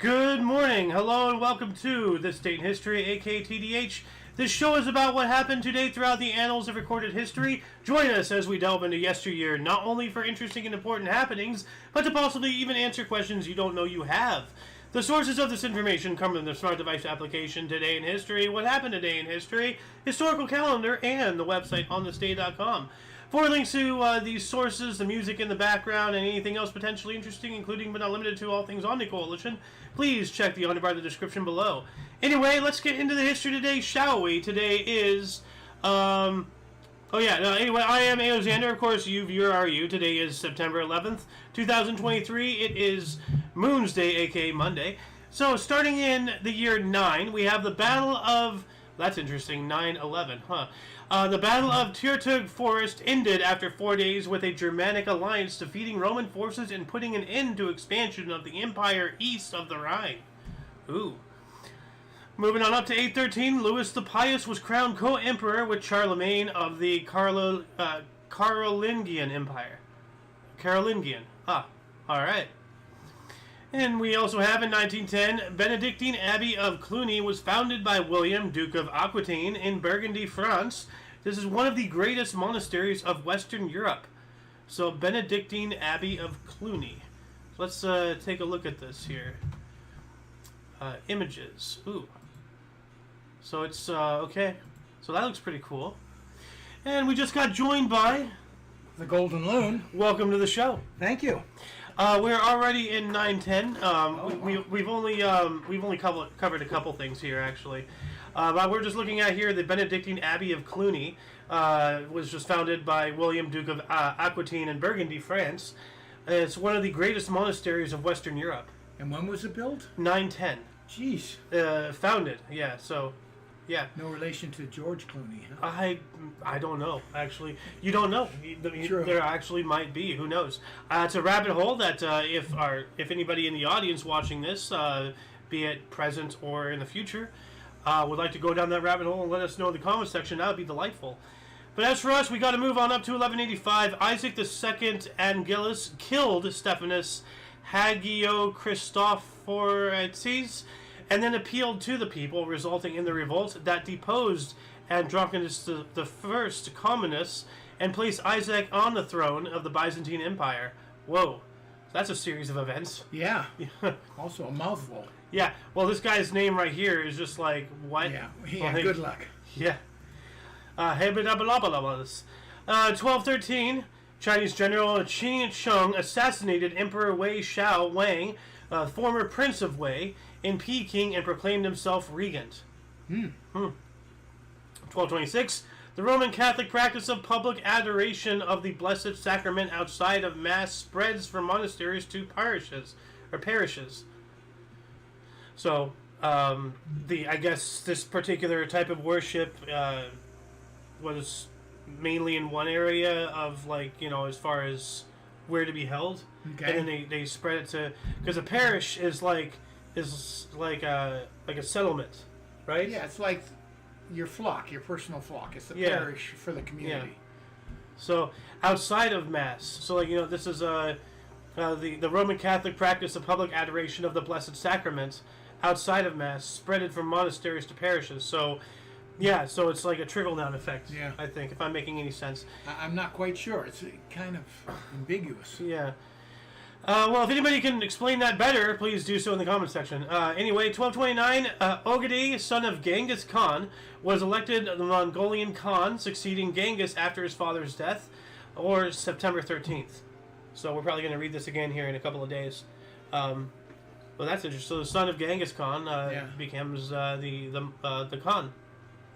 Good morning, hello, and welcome to This Date in History, aka TDH. This show is about what happened today throughout the annals of recorded history. Join us as we delve into yesteryear, not only for interesting and important happenings, but to possibly even answer questions you don't know you have. The sources of this information come from the smart device application Today in History, What Happened Today in History, Historical Calendar, and the website onthisday.com. For links to these sources, the music in the background, and anything else potentially interesting, including but not limited to all things Omni Coalition, please check the underbar of the description below. Anyway, let's get into the history today, shall we? Today is, anyway, I am Aoxander, of course, you viewer are you. Today is September 11th, 2023. It is Moon's Day, aka Monday. So, starting in the year 9, we have the Battle of, that's interesting, 9/11, huh? The Battle of Tyrtug Forest ended after 4 days with a Germanic alliance defeating Roman forces and putting an end to expansion of the empire east of the Rhine. Ooh. Moving on up to 813, Louis the Pious was crowned co-emperor with Charlemagne of the Carolingian Empire. Carolingian. Ah, alright. And we also have in 1910, Benedictine Abbey of Cluny was founded by William, Duke of Aquitaine in Burgundy, France. This is one of the greatest monasteries of Western Europe. So, Benedictine Abbey of Cluny. Let's take a look at this here. Images. Ooh. So it's, okay. So that looks pretty cool. And we just got joined by the Golden Loon. Welcome to the show. Thank you. We're already in 910. We've only covered a couple things here, actually. But we're just looking at here the Benedictine Abbey of Cluny was just founded by William, Duke of Aquitaine in Burgundy, France. It's one of the greatest monasteries of Western Europe. And when was it built? 910. Jeez. Founded, yeah. So, yeah. No relation to George Clooney, huh? I don't know, actually. You don't know. True. There actually might be. Who knows? It's a rabbit hole that if anybody in the audience watching this, be it present or in the future, would like to go down that rabbit hole and let us know in the comment section, that would be delightful. But as for us, we got to move on up to 1185. Isaac II Angelus killed Stephanus Hagiochristophoretes and then appealed to the people, resulting in the revolt that deposed Andronicus the First Communus and placed Isaac on the throne of the Byzantine Empire. Whoa, that's a series of events. Yeah. Also a mouthful. Yeah, well, this guy's name right here is just like, what? Yeah, good luck. Yeah. 1213, Chinese General Qin Sheng assassinated Emperor Wei Xiao Wang, former Prince of Wei, in Peking and proclaimed himself regent. 1226, the Roman Catholic practice of public adoration of the Blessed Sacrament outside of Mass spreads from monasteries to parishes. So, I guess this particular type of worship was mainly in one area of, like, as far as where to be held. Okay. And then they spread it to, because a parish is like a settlement, right? Yeah, it's like your flock, your personal flock. It's the parish for the community. Yeah. So outside of Mass, so this is the Roman Catholic practice of public adoration of the Blessed Sacrament outside of Mass, spread it from monasteries to parishes. So, yeah, so it's like a trickle-down effect, I think, if I'm making any sense. I'm not quite sure. It's kind of ambiguous. Yeah. Well, if anybody can explain that better, please do so in the comment section. Anyway, 1229, Ogedei, son of Genghis Khan, was elected the Mongolian Khan, succeeding Genghis after his father's death, or September 13th. So we're probably going to read this again here in a couple of days. Well, that's interesting. So the son of Genghis Khan becomes the Khan.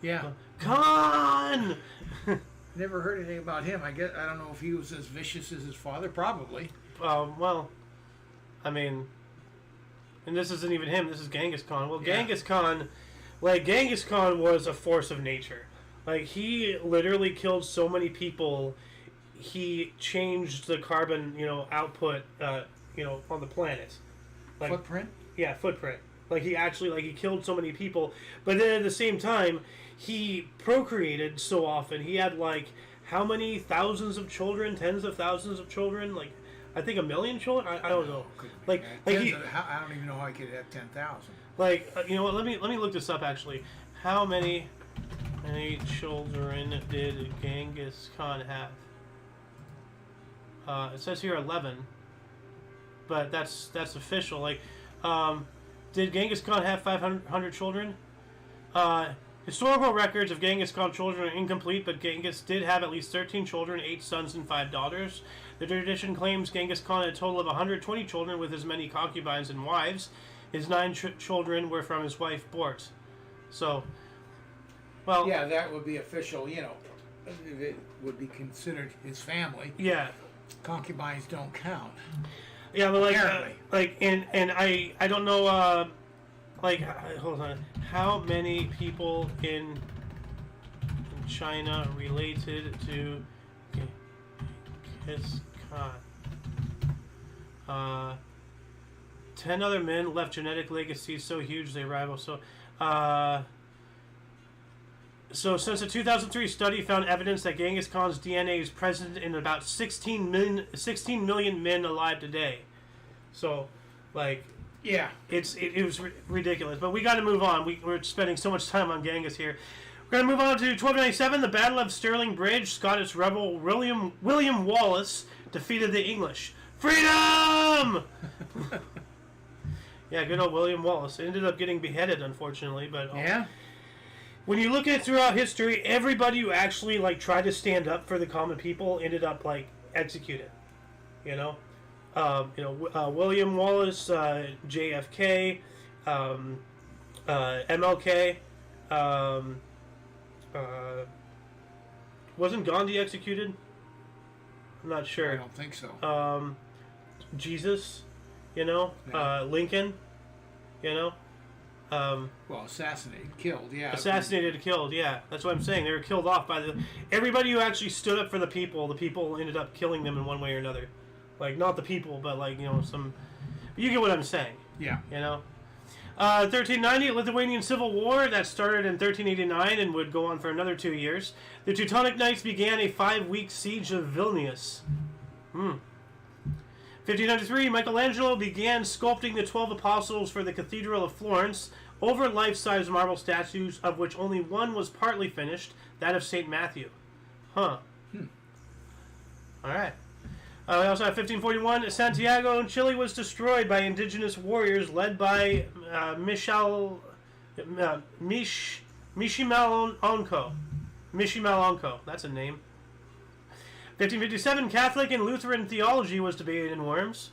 Yeah. Khan! Never heard anything about him. I don't know if he was as vicious as his father. Probably. Well, I mean, and this isn't even him. This is Genghis Khan. Well, Genghis Khan was a force of nature. Like, he literally killed so many people. He changed the carbon, output, on the planet. Like, footprint? Yeah, footprint. Like, he killed so many people. But then at the same time, he procreated so often. He had, how many thousands of children? Tens of thousands of children? I think 1 million children. I don't know. Like I don't even know how he could have 10,000. Like you know what? Let me look this up actually. How many children did Genghis Khan have? It says here 11, but that's official. Like, did Genghis Khan have 500 children? Historical records of Genghis Khan children are incomplete, but Genghis did have at least 13 children, 8 sons and 5 daughters. The tradition claims Genghis Khan had a total of 120 children with as many concubines and wives. His 9 children were from his wife Bort. So, well... Yeah, that would be official, you know. It would be considered his family. Yeah. Concubines don't count. Yeah, but and I don't know, hold on. How many people in China related to Genghis Khan? 10 other men left genetic legacies so huge they rival. So since a 2003 study found evidence that Genghis Khan's DNA is present in about 16 million men alive today. So, like... Yeah, it was ridiculous, but we got to move on. We're spending so much time on Genghis here. We're going to move on to 1297, the Battle of Stirling Bridge. Scottish rebel William Wallace defeated the English. Freedom! Yeah, good old William Wallace. Ended up getting beheaded, unfortunately, but yeah. When you look at it throughout history, everybody who actually tried to stand up for the common people ended up executed. You know. William Wallace, JFK, MLK, wasn't Gandhi executed? I'm not sure. I don't think so. Jesus, Lincoln, well, assassinated, killed, yeah. Assassinated, killed, yeah. That's what I'm saying. They were killed off by everybody who actually stood up for the people ended up killing them in one way or another. Not the people, but some... You get what I'm saying. Yeah. 1390, Lithuanian Civil War, that started in 1389 and would go on for another 2 years. The Teutonic Knights began a 5-week siege of Vilnius. 1593, Michelangelo began sculpting the 12 apostles for the Cathedral of Florence over life-size marble statues, of which only one was partly finished, that of St. Matthew. Huh. Alright. We also have 1541. Santiago in Chile was destroyed by indigenous warriors led by Mishimalonco. Mishimalonco. That's a name. 1557. Catholic and Lutheran theology was debated in Worms.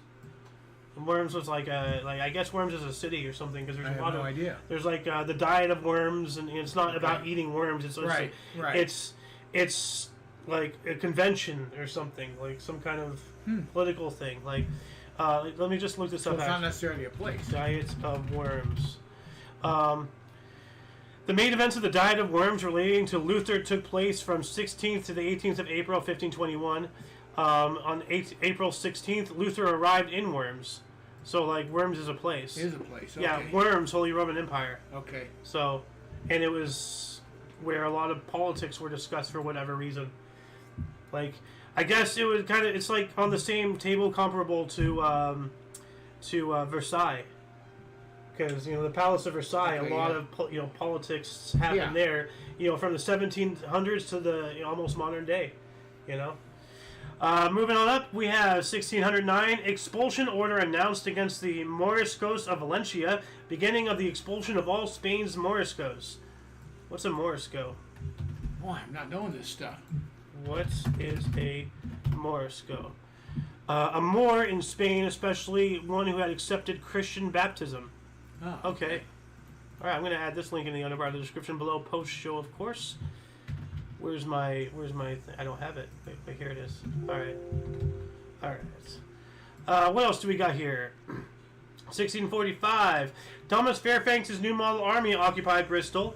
Worms was I guess Worms is a city or something because there's a lot of idea. There's the diet of worms and it's not about eating worms. It's right. It's like a convention or something, some kind of political thing. Let me just look this up. It's not necessarily a place. Diet of worms. The main events of the Diet of Worms relating to Luther took place from 16th to the 18th of April, 1521. On April 16th, Luther arrived in Worms. So, Worms is a place. It is a place, okay. Yeah, Worms, Holy Roman Empire. Okay. So, and it was where a lot of politics were discussed for whatever reason. I guess it was it's on the same table comparable to Versailles. Because, the Palace of Versailles, a lot of, politics happened there, from the 1700s to the almost modern day, Moving on up, we have 1609, expulsion order announced against the Moriscos of Valencia, beginning of the expulsion of all Spain's Moriscos. What's a Morisco? Oh, I'm not knowing this stuff. What is a Morisco? A Moor in Spain, especially one who had accepted Christian baptism. Oh, okay. All right, I'm going to add this link in the underbar of the description below. Post show, of course. Where's my I don't have it. Wait, here it is. All right. What else do we got here? 1645. Thomas Fairfax's new model army occupied Bristol.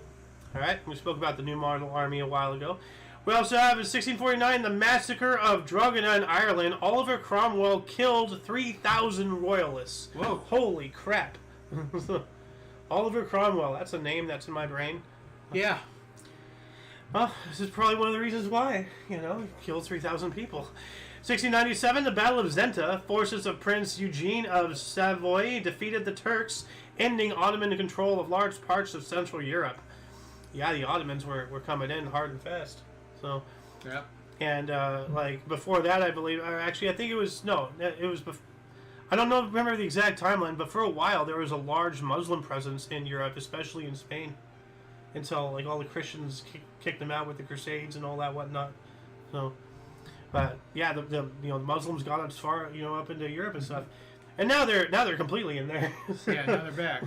All right, we spoke about the new model army a while ago. We also have in 1649 the massacre of Drogheda in Ireland. Oliver Cromwell killed 3,000 royalists. Whoa! Holy crap! Oliver Cromwell. That's a name that's in my brain. Yeah. Well, this is probably one of the reasons why, he killed 3,000 people. 1697, the Battle of Zenta, forces of Prince Eugene of Savoy defeated the Turks, ending Ottoman control of large parts of Central Europe. Yeah, the Ottomans were coming in hard and fast. So, Yeah. and like before that, I believe, or actually, I think it was I don't know, remember the exact timeline, but for a while there was a large Muslim presence in Europe, especially in Spain, until like all the Christians kicked them out with the Crusades and all that whatnot. So, but yeah, the Muslims got as far up into Europe and stuff, and now they're completely in there. Yeah, now they're back.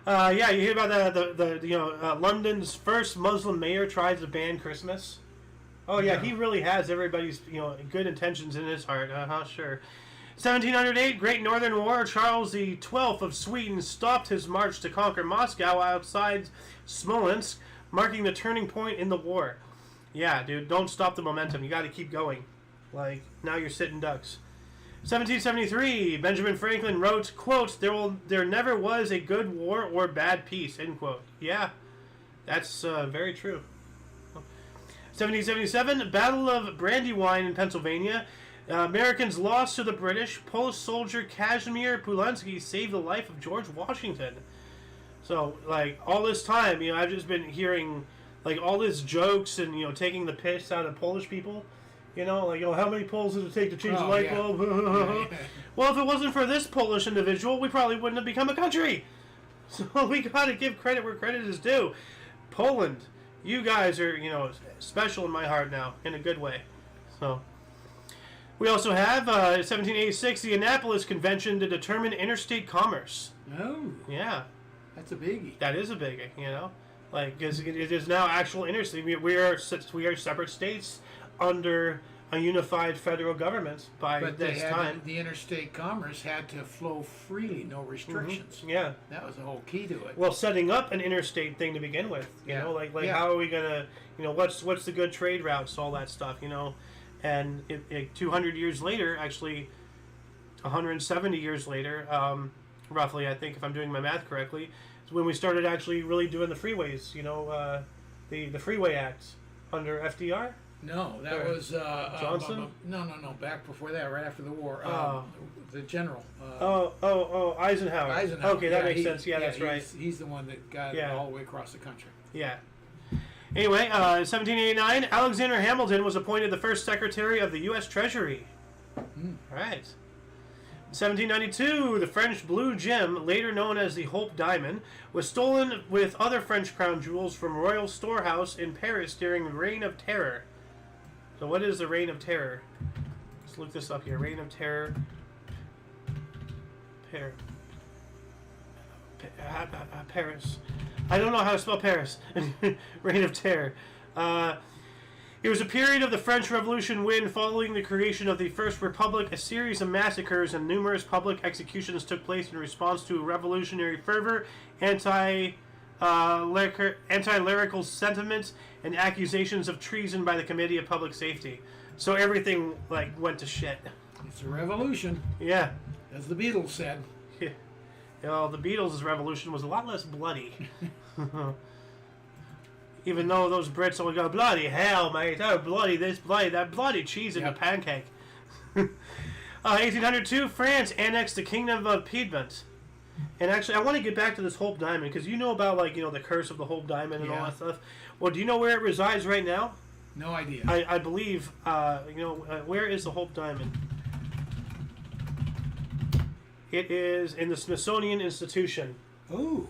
Yeah, you hear about the London's first Muslim mayor tried to ban Christmas. Oh yeah, he really has everybody's good intentions in his heart. Sure. 1708, Great Northern War. Charles XII of Sweden stopped his march to conquer Moscow outside Smolensk, marking the turning point in the war. Yeah, dude, don't stop the momentum. You got to keep going. Like, now you're sitting ducks. 1773, Benjamin Franklin wrote, quote, there never was a good war or bad peace, end quote. Yeah, that's very true. 1777, Battle of Brandywine in Pennsylvania. Americans lost to the British. Polish soldier Kazimierz Pulaski saved the life of George Washington. So, like, all this time, I've just been hearing, like, all these jokes and, taking the piss out of Polish people. How many Poles does it take to change a light bulb? Well, if it wasn't for this Polish individual, we probably wouldn't have become a country. So we gotta give credit where credit is due. Poland, you guys are, special in my heart now, in a good way. So, we also have 1786, the Annapolis Convention to determine interstate commerce. Oh. Yeah. That's a biggie. That is a biggie, Like, because it is now actual interstate. We are separate states under a unified federal government by this time. The interstate commerce had to flow freely, no restrictions. Mm-hmm. Yeah. That was the whole key to it. Well, setting up an interstate thing to begin with, how are we gonna, what's the good trade routes, all that stuff, and 200 years later, actually, 170 years later, roughly, I think, if I'm doing my math correctly, is when we started actually really doing the freeways. The Freeway Act under FDR. No, that was Johnson. No. Back before that, right after the war, the general. Eisenhower. Eisenhower. Okay, that makes sense. Yeah, that's right. He's the one that got it all the way across the country. Yeah. Anyway, 1789, Alexander Hamilton was appointed the first Secretary of the U.S. Treasury. Right. 1792, the French blue gem, later known as the Hope Diamond, was stolen with other French crown jewels from Royal Storehouse in Paris during the Reign of Terror. So what is the Reign of Terror? Let's look this up here. Reign of Terror. Paris. I don't know how to spell Paris. Reign of Terror. It was a period of the French Revolution when, following the creation of the First Republic, a series of massacres and numerous public executions took place in response to revolutionary fervor, anti-lyrical sentiments, and accusations of treason by the Committee of Public Safety. So everything, went to shit. It's a revolution. Yeah. As the Beatles said. Yeah. Well, the Beatles' revolution was a lot less bloody. Even though those Brits only go, bloody hell, mate, oh, bloody this, bloody that, bloody cheese in a pancake. 1802, France annexed the Kingdom of Piedmont. And actually, I want to get back to this Hope Diamond, because you know about, the curse of the Hope Diamond and all that stuff. Well, do you know where it resides right now? No idea. I believe, where is the Hope Diamond? It is in the Smithsonian Institution. Ooh.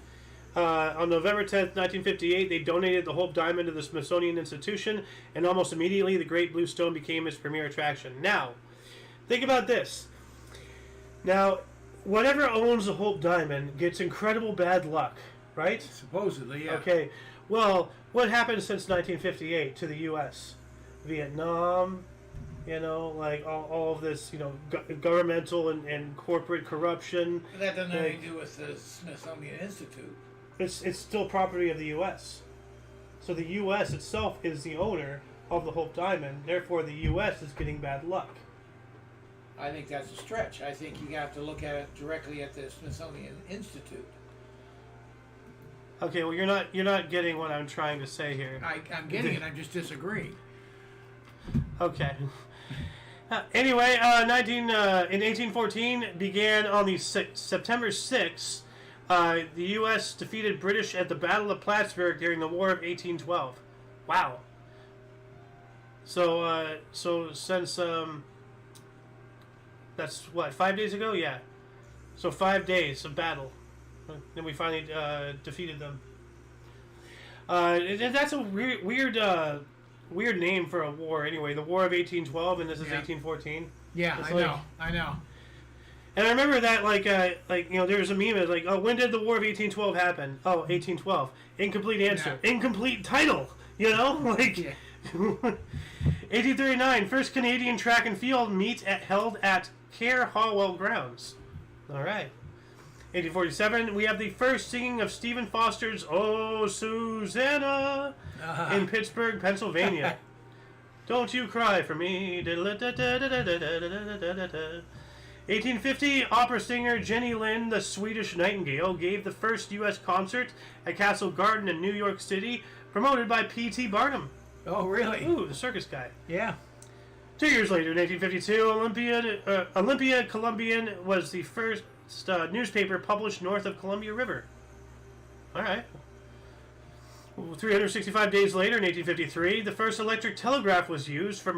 On November 10th, 1958, they donated the Hope Diamond to the Smithsonian Institution, and almost immediately the Great Blue Stone became its premier attraction. Now, think about this. Now, whatever owns the Hope Diamond gets incredible bad luck, right? Supposedly, yeah. Okay, well, what happened since 1958 to the U.S.? Vietnam, all of this, governmental and corporate corruption. That doesn't have anything to do with the Smithsonian Institute. It's still property of the U.S. So the U.S. itself is the owner of the Hope Diamond. Therefore, the U.S. is getting bad luck. I think that's a stretch. I think you have to look at it directly at the Smithsonian Institute. Okay, well, you're not getting what I'm trying to say here. I'm getting it. I'm just disagreeing. Okay. Anyway, in 1814 began on the September 6th. The U.S. defeated British at the Battle of Plattsburgh during the War of 1812. Wow. So since that's what, 5 days ago? Yeah. So 5 days of battle, then we finally defeated them. That's a weird name for a war. Anyway, the War of 1812, and this is 1814. Yeah, I know. And I remember that, there was a meme that's like, oh, when did the War of 1812 happen? Oh, 1812. Incomplete answer. Yeah. Incomplete title. Yeah. 1839, first Canadian track and field meet held at Care Hallwell grounds. All right. 1847, we have the first singing of Stephen Foster's "Oh, Susanna" in Pittsburgh, Pennsylvania. Don't you cry for me. 1850, opera singer Jenny Lind, the Swedish Nightingale, gave the first U.S. concert at Castle Garden in New York City, promoted by P.T. Barnum. Oh, really? Ooh, the circus guy. Yeah. 2 years later, in 1852, Olympia Columbian was the first newspaper published north of Columbia River. All right. 365 days later, in 1853, the first electric telegraph was used from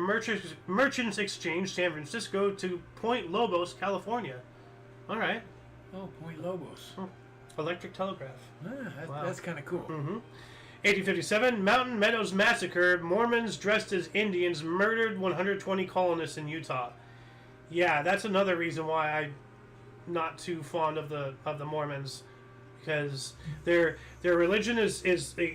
Merchants Exchange, San Francisco, to Point Lobos, California. All right. Oh, Point Lobos. Electric telegraph. That's kind of cool. Mm-hmm. 1857, Mountain Meadows Massacre. Mormons dressed as Indians murdered 120 colonists in Utah. Yeah, that's another reason why I'm not too fond of the Mormons. Because their religion is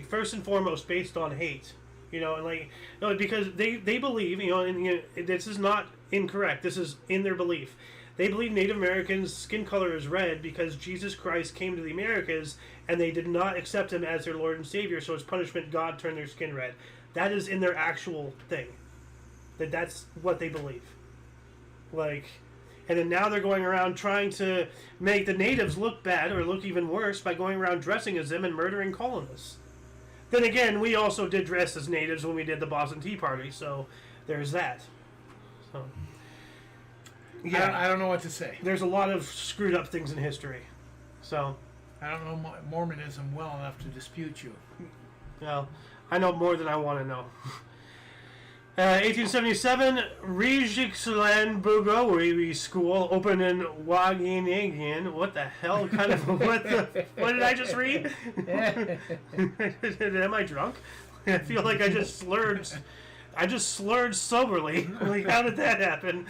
first and foremost based on hate, and because they believe, and this is not incorrect. This is in their belief. They believe Native Americans' skin color is red because Jesus Christ came to the Americas and they did not accept him as their Lord and Savior. So as punishment, God turned their skin red. That is in their actual thing. That's what they believe. And then now they're going around trying to make the natives look bad or look even worse by going around dressing as them and murdering colonists. Then again, we also did dress as natives when we did the Boston Tea Party, so there's that. So, yeah, I don't know what to say. There's a lot of screwed up things in history. So I don't know Mormonism well enough to dispute you. Well, I know more than I want to know. 1877, Rijksland Bogowie School opened in Wageningen. What the hell kind of what did I just read? Am I drunk? I feel like I just slurred soberly. How did that happen?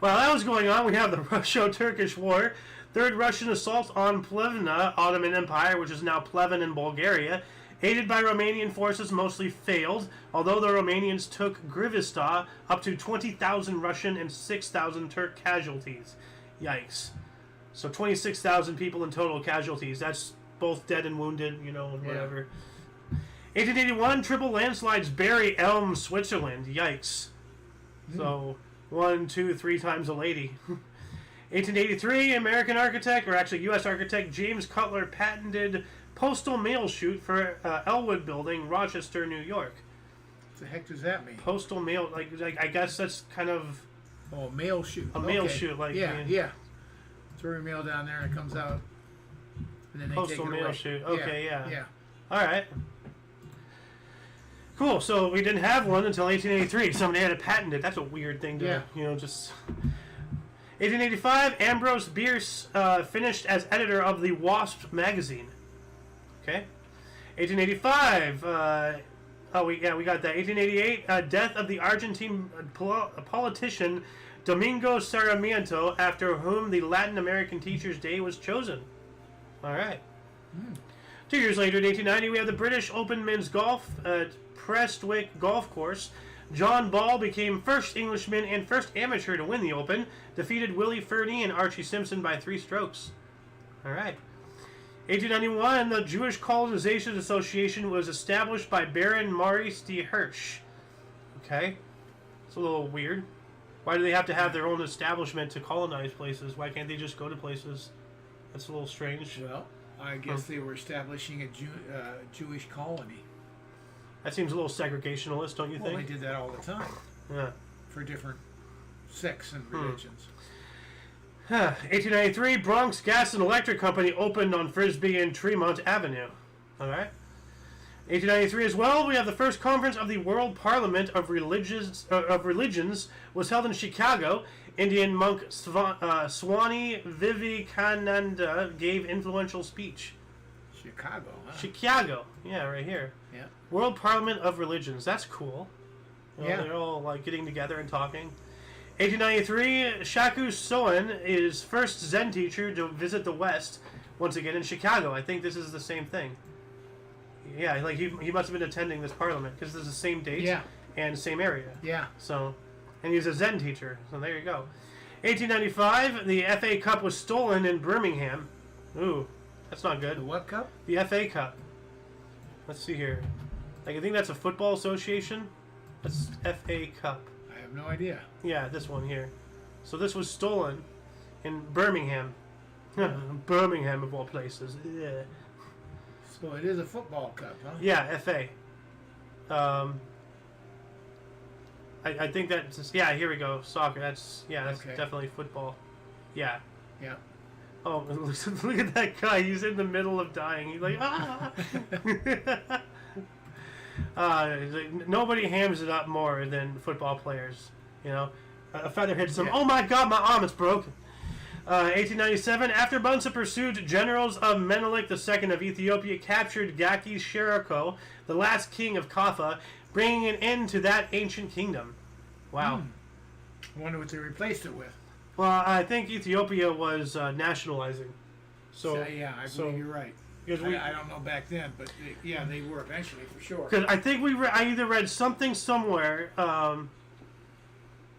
While that was going on, we have the Russo-Turkish War, third Russian assault on Plevna, Ottoman Empire, which is now Pleven in Bulgaria. Aided by Romanian forces, mostly failed, although the Romanians took Grivista, up to 20,000 Russian and 6,000 Turk casualties. Yikes. So 26,000 people in total casualties. That's both dead and wounded, and whatever. 1881, triple landslides bury Elm, Switzerland. Yikes. So 1, 2, 3 times a lady. 1883, American architect, or actually U.S. architect, James Cutler patented postal mail chute for Elwood Building, Rochester, New York. What the heck does that mean? Postal mail, I guess that's kind of... Oh, a mail chute. A mail chute, Yeah. Throw your mail down there and it comes out. And then they postal take it mail away. chute. Okay, yeah. Yeah. All right. Cool. So we didn't have one until 1883. Somebody had to patent it. That's a weird thing to, just... 1885, Ambrose Bierce finished as editor of the Wasp magazine. Okay. 1885. We got that. 1888. Death of the Argentine politician Domingo Sarmiento, after whom the Latin American Teachers' Day was chosen. All right. 2 years later, in 1890, we have the British Open Men's Golf at Prestwick Golf Course. John Ball became first Englishman and first amateur to win the Open. Defeated Willie Fernie and Archie Simpson by 3 strokes. All right. 1891, the Jewish Colonization Association was established by Baron Maurice de Hirsch. Okay. It's a little weird. Why do they have to have their own establishment to colonize places? Why can't they just go to places? That's a little strange. Well, I guess they were establishing a Jewish colony. That seems a little segregationalist, don't you think? Well, they did that all the time. Yeah. For different sects and religions. 1893, Bronx Gas and Electric Company opened on Frisbee and Tremont Avenue. All right. 1893 as well, we have the first conference of the World Parliament of Religions was held in Chicago. Indian monk Swami Vivekananda gave influential speech. Chicago, huh? Chicago, yeah, right here. Yeah. World Parliament of Religions, that's cool. You know, Yeah. They're all like getting together and talking. 1893, Shaku Soen is first Zen teacher to visit the West, once again in Chicago. I think this is the same thing. Yeah, like he must have been attending this parliament because it's the same date and same area. Yeah. So, and he's a Zen teacher. So there you go. 1895, the FA Cup was stolen in Birmingham. Ooh, that's not good. The what cup? The FA Cup. Let's see here. Like, I think that's a football association. That's FA Cup. I have no idea. Yeah, this one here. So this was stolen in Birmingham. Birmingham of all places. Yeah. So it is a football cup, huh? Yeah, FA. I think that's yeah. Here we go. Soccer. That's Okay. definitely football. Yeah. Yeah. Oh, look at that guy. He's in the middle of dying. He's like ah. He's like, nobody hams it up more than football players. You know, a feather hits them. Yeah. Oh my God, my arm is broken. 1897, after months of pursuit, generals of Menelik II of Ethiopia captured Gaki Sheriko, the last king of Kaffa, bringing an end to that ancient kingdom. Wow. I wonder what they replaced it with. Well, I think Ethiopia was nationalizing. So yeah, I believe you're right. Because I don't know back then, but they were eventually for sure. Because I think I either read something somewhere.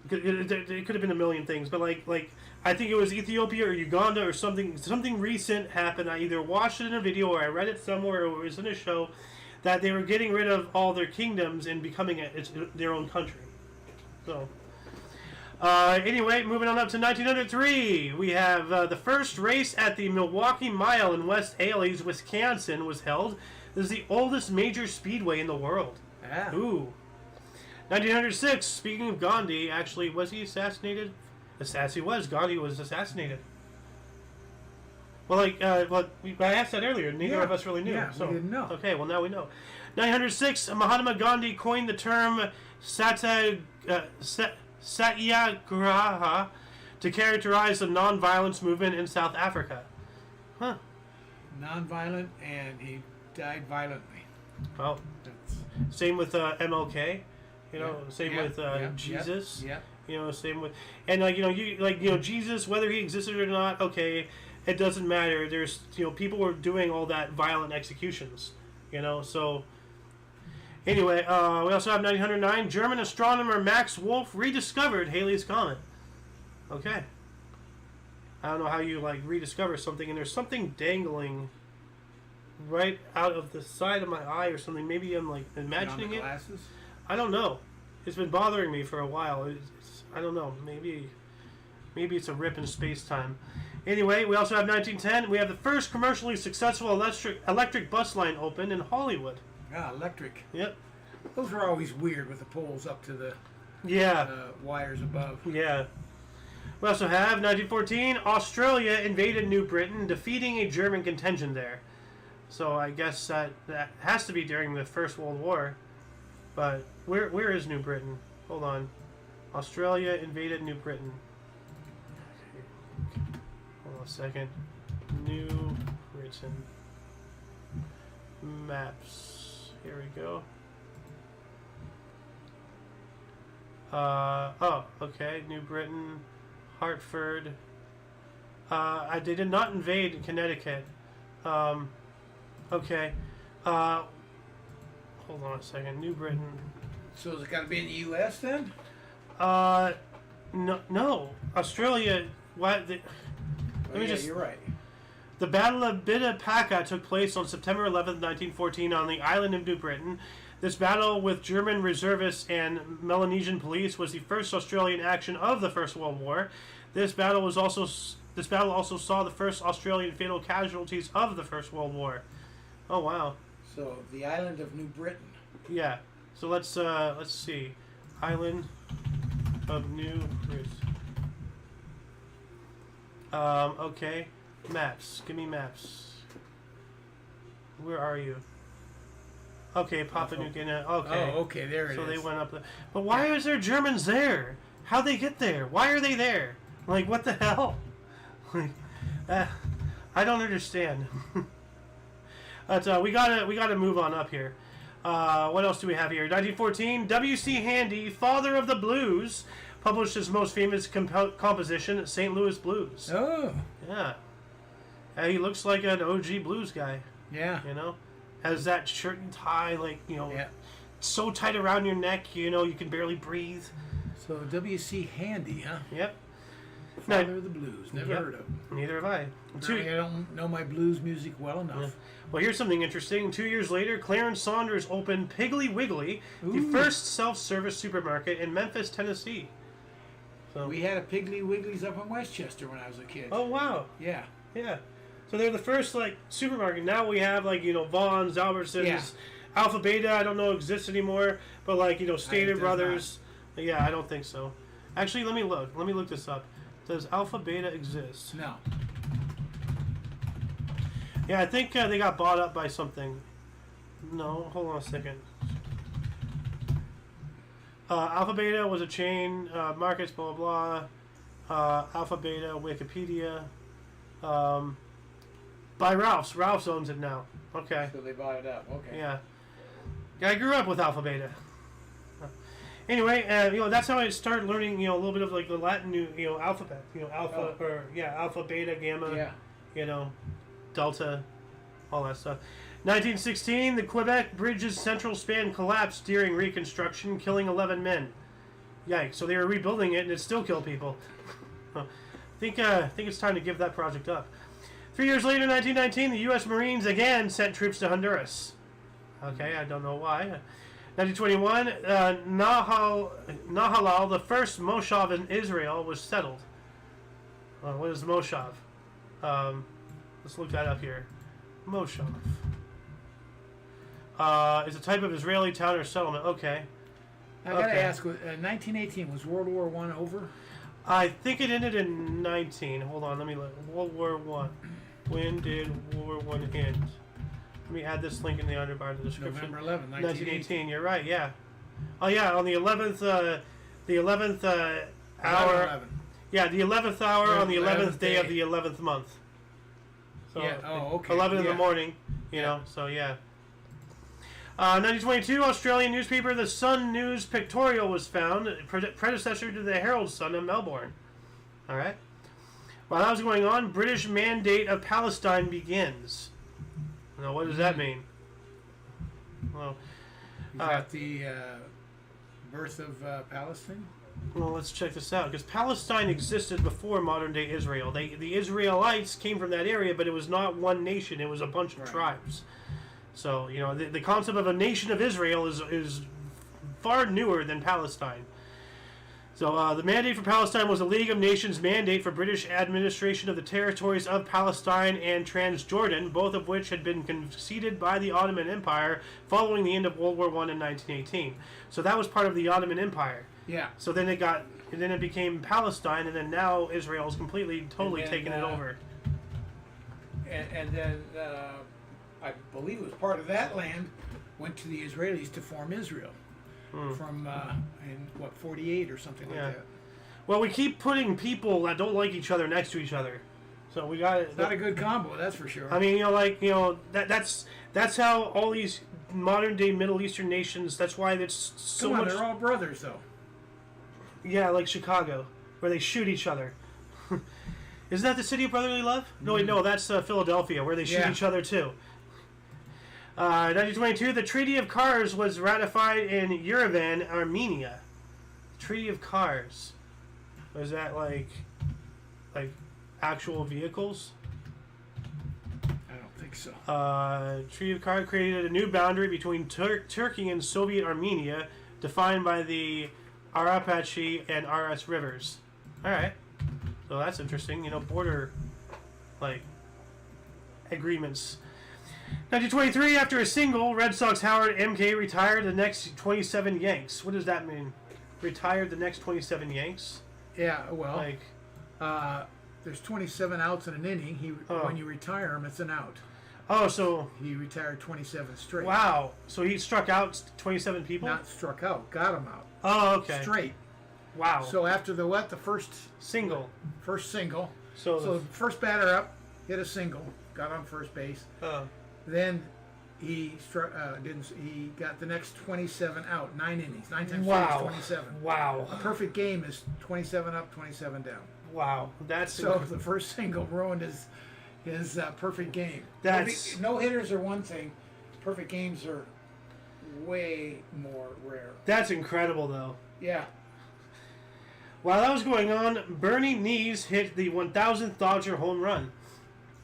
It could have been a million things, but like I think it was Ethiopia or Uganda or something. Something recent happened. I either watched it in a video or I read it somewhere or it was in a show that they were getting rid of all their kingdoms and becoming their own country. So. Anyway, moving on up to 1903, we have the first race at the Milwaukee Mile in West Allis, Wisconsin was held. This is the oldest major speedway in the world. Yeah. Ooh. 1906, speaking of Gandhi, actually, was he assassinated? He was. Gandhi was assassinated. Well, I asked that earlier. Neither of us really knew. Yeah, so. we didn't know. Okay, well, now we know. 906, Mahatma Gandhi coined the term Satyagraha to characterize the non-violence movement in South Africa. Huh. Non-violent, and he died violently. Well, That's, same with MLK. You know, Yeah. same Yeah. with Yeah. Jesus. Yeah. You know, same with, and Jesus, whether he existed or not, okay, it doesn't matter. There's people were doing all that violent executions. So anyway, we also have 1909. German astronomer Max Wolf rediscovered Halley's Comet. Okay. I don't know how you rediscover something, and there's something dangling right out of the side of my eye or something. Maybe I'm imagining it. Glasses? I don't know. It's been bothering me for a while. I don't know. Maybe it's a rip in space-time. Anyway, we also have 1910. We have the first commercially successful electric bus line open in Hollywood. Yeah, electric. Yep. Those were always weird with the poles up to the wires above. Yeah. We also have 1914. Australia invaded New Britain, defeating a German contingent there. So I guess that has to be during the First World War. But where is New Britain? Hold on. Australia invaded New Britain. Hold on a second. New Britain. Maps. Here we go. Okay. New Britain. Hartford. They did not invade Connecticut. Okay. Hold on a second. New Britain. So it's got to be in the U.S. then? No. Australia. What? You're right. The Battle of Bidapaka took place on September 11th, 1914, on the island of New Britain. This battle with German reservists and Melanesian police was the first Australian action of the First World War. This battle also saw the first Australian fatal casualties of the First World War. Oh wow. So the island of New Britain. Yeah. So let's see. Island of New Britain. Okay. Maps. Give me maps. Where are you? Okay, Papua New Guinea. Okay. Oh, okay, there it is. So they went up there. But why is there Germans there? How'd they get there? Why are they there? Like, what the hell? Like, I don't understand. But we gotta move on up here. What else do we have here? 1914, W.C. Handy, father of the blues, published his most famous composition, St. Louis Blues. Oh. Yeah. He looks like an OG blues guy. Yeah. You know? Has that shirt and tie, like, you know, Yeah. so tight around your neck, you know, you can barely breathe. So W.C. Handy, huh? Yep. Father of the blues. Never heard of him. Neither have I. Apparently I don't know my blues music well enough. Yeah. Well, here's something interesting. 2 years later, Clarence Saunders opened Piggly Wiggly, the Ooh. first self-service supermarket in Memphis, Tennessee. So. We had a Piggly Wiggly's up in Westchester when I was a kid. Oh, wow. Yeah. Yeah. So they're the first, like, supermarket. Now we have, like, you know, Vaughn's, Albertsons, Yeah. Alpha Beta, I don't know exists anymore, but, like, you know, Stater does Brothers. Yeah, I don't think so. Actually, let me look. Let me look this up. Does Alpha Beta exist? No. Yeah, I think they got bought up by something. No, hold on a second. Alpha Beta was a chain, markets, blah, blah, blah. Alpha Beta, Wikipedia. By Ralph's. Ralph's owns it now. Okay. So they bought it up. Okay. Yeah. I grew up with Alpha Beta. Anyway, you know, that's how I started learning, you know, a little bit of, like, the Latin, you know, alphabet. You know, alpha, alpha, beta, gamma, Yeah. you know, delta, all that stuff. 1916, the Quebec Bridge's central span collapsed during reconstruction, killing 11 men. Yikes. So they were rebuilding it, and it still killed people. I think it's time to give that project up. 3 years later, 1919, the U.S. Marines again sent troops to Honduras. Okay, I don't know why. 1921, Nahalal, the first moshav in Israel, was settled. What is moshav? Let's look that up here. Moshav. Is a type of Israeli town or settlement. Okay. I gotta ask, 1918, was World War I over? I think it ended in 19. Hold on, let me look. World War I. When did World War I end? Let me add this link in the underbar of the description. November 11, 1918. You're right. Yeah. Oh yeah, on the 11th hour. 11. Yeah, the 11th hour Yeah, on the 11th day of day. the 11th month. So Yeah. Oh, okay. 11 in the Yeah. morning. You know. So yeah. 1922, Australian newspaper The Sun News Pictorial was found, predecessor to the Herald Sun in Melbourne. All right. While that was going on, British Mandate of Palestine begins. Now, what does that mean? Well, Is that the birth of Palestine? well, let's check this out. Because Palestine existed before modern-day Israel. The Israelites came from that area, but it was not one nation. It was a bunch of tribes. So, you know, the concept of a nation of Israel is far newer than Palestine. So, the mandate for Palestine was a League of Nations mandate for British administration of the territories of Palestine and Transjordan, both of which had been conceded by the Ottoman Empire following the end of World War I in 1918. So that was part of the Ottoman Empire. Yeah. So then it became Palestine, and then now Israel's completely, totally taken it over. And then I believe it was part of that land went to the Israelis to form Israel from in 48 or something like that. Well, we keep putting people that don't like each other next to each other, so we got It's not a good combo, that's for sure. I mean, you know, like, you know, that's how all these modern day Middle Eastern nations. That's why it's so Come on, much. they're all brothers though. Yeah, like Chicago, where they shoot each other. Isn't that the city of brotherly love? No, wait, no, that's Philadelphia, where they shoot each other too. 1922, the Treaty of Kars was ratified in Yerevan, Armenia. Treaty of Kars. Was that like actual vehicles? I don't think so. Treaty of Kars created a new boundary between Turkey and Soviet Armenia, defined by the Arapachi and Aras rivers. All right, so that's interesting. You know, border agreements. 1923, after a single, Red Sox Howard MK retired the next 27 Yanks. What does that mean? Retired the next 27 Yanks? Yeah, well, there's 27 outs in an inning. When you retire him, it's an out. Oh, so he retired 27 straight. Wow. So he struck out 27 people? Not struck out, got him out. Oh, okay. Straight. Wow. So after the first single. So the first batter up, hit a single, got on first base. Then he struck. He got the next 27 out. 9 innings. 9 times 3 is 27. Wow. A perfect game is 27 up, 27 down. Wow. That's so the first single ruined his perfect game. That's no hitters are one thing. Perfect games are way more rare. That's incredible, though. Yeah. While that was going on, Bernie Nees hit the 1,000th Dodger home run.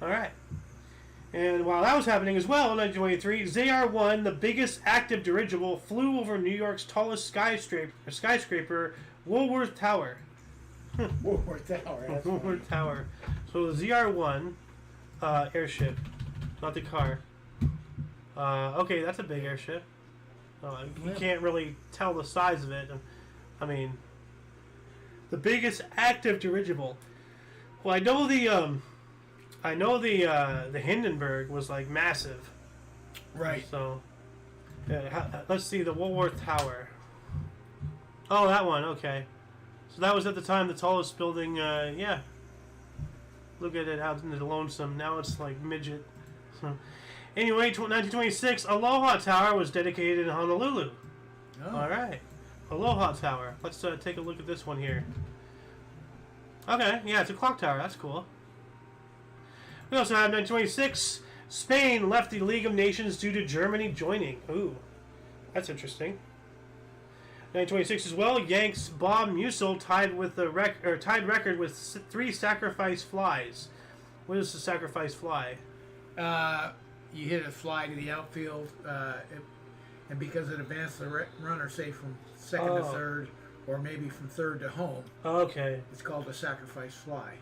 All right. And while that was happening as well, in 1923, ZR-1, the biggest active dirigible, flew over New York's tallest skyscraper, Woolworth Tower. Woolworth Tower. That's Woolworth Tower. So the ZR-1 airship, not the car. Okay, that's a big airship. You can't really tell the size of it. I mean, the biggest active dirigible. Well, I know the Hindenburg was like massive. Right. So, let's see the Woolworth Tower. Oh, that one. Okay. So that was at the time the tallest building. Yeah. Look at it out in the lonesome. Now it's like midget. Anyway, 1926, Aloha Tower was dedicated in Honolulu. Oh. All right. Aloha Tower. Let's take a look at this one here. Okay, yeah, it's a clock tower. That's cool. We also have 1926. Spain left the League of Nations due to Germany joining. Ooh, that's interesting. 1926 as well. Yanks Bob Musil tied record with 3 sacrifice flies. What is the sacrifice fly? You hit a fly to the outfield, and because it advanced the runner, say from second to third, or maybe from third to home. Okay. It's called a sacrifice fly.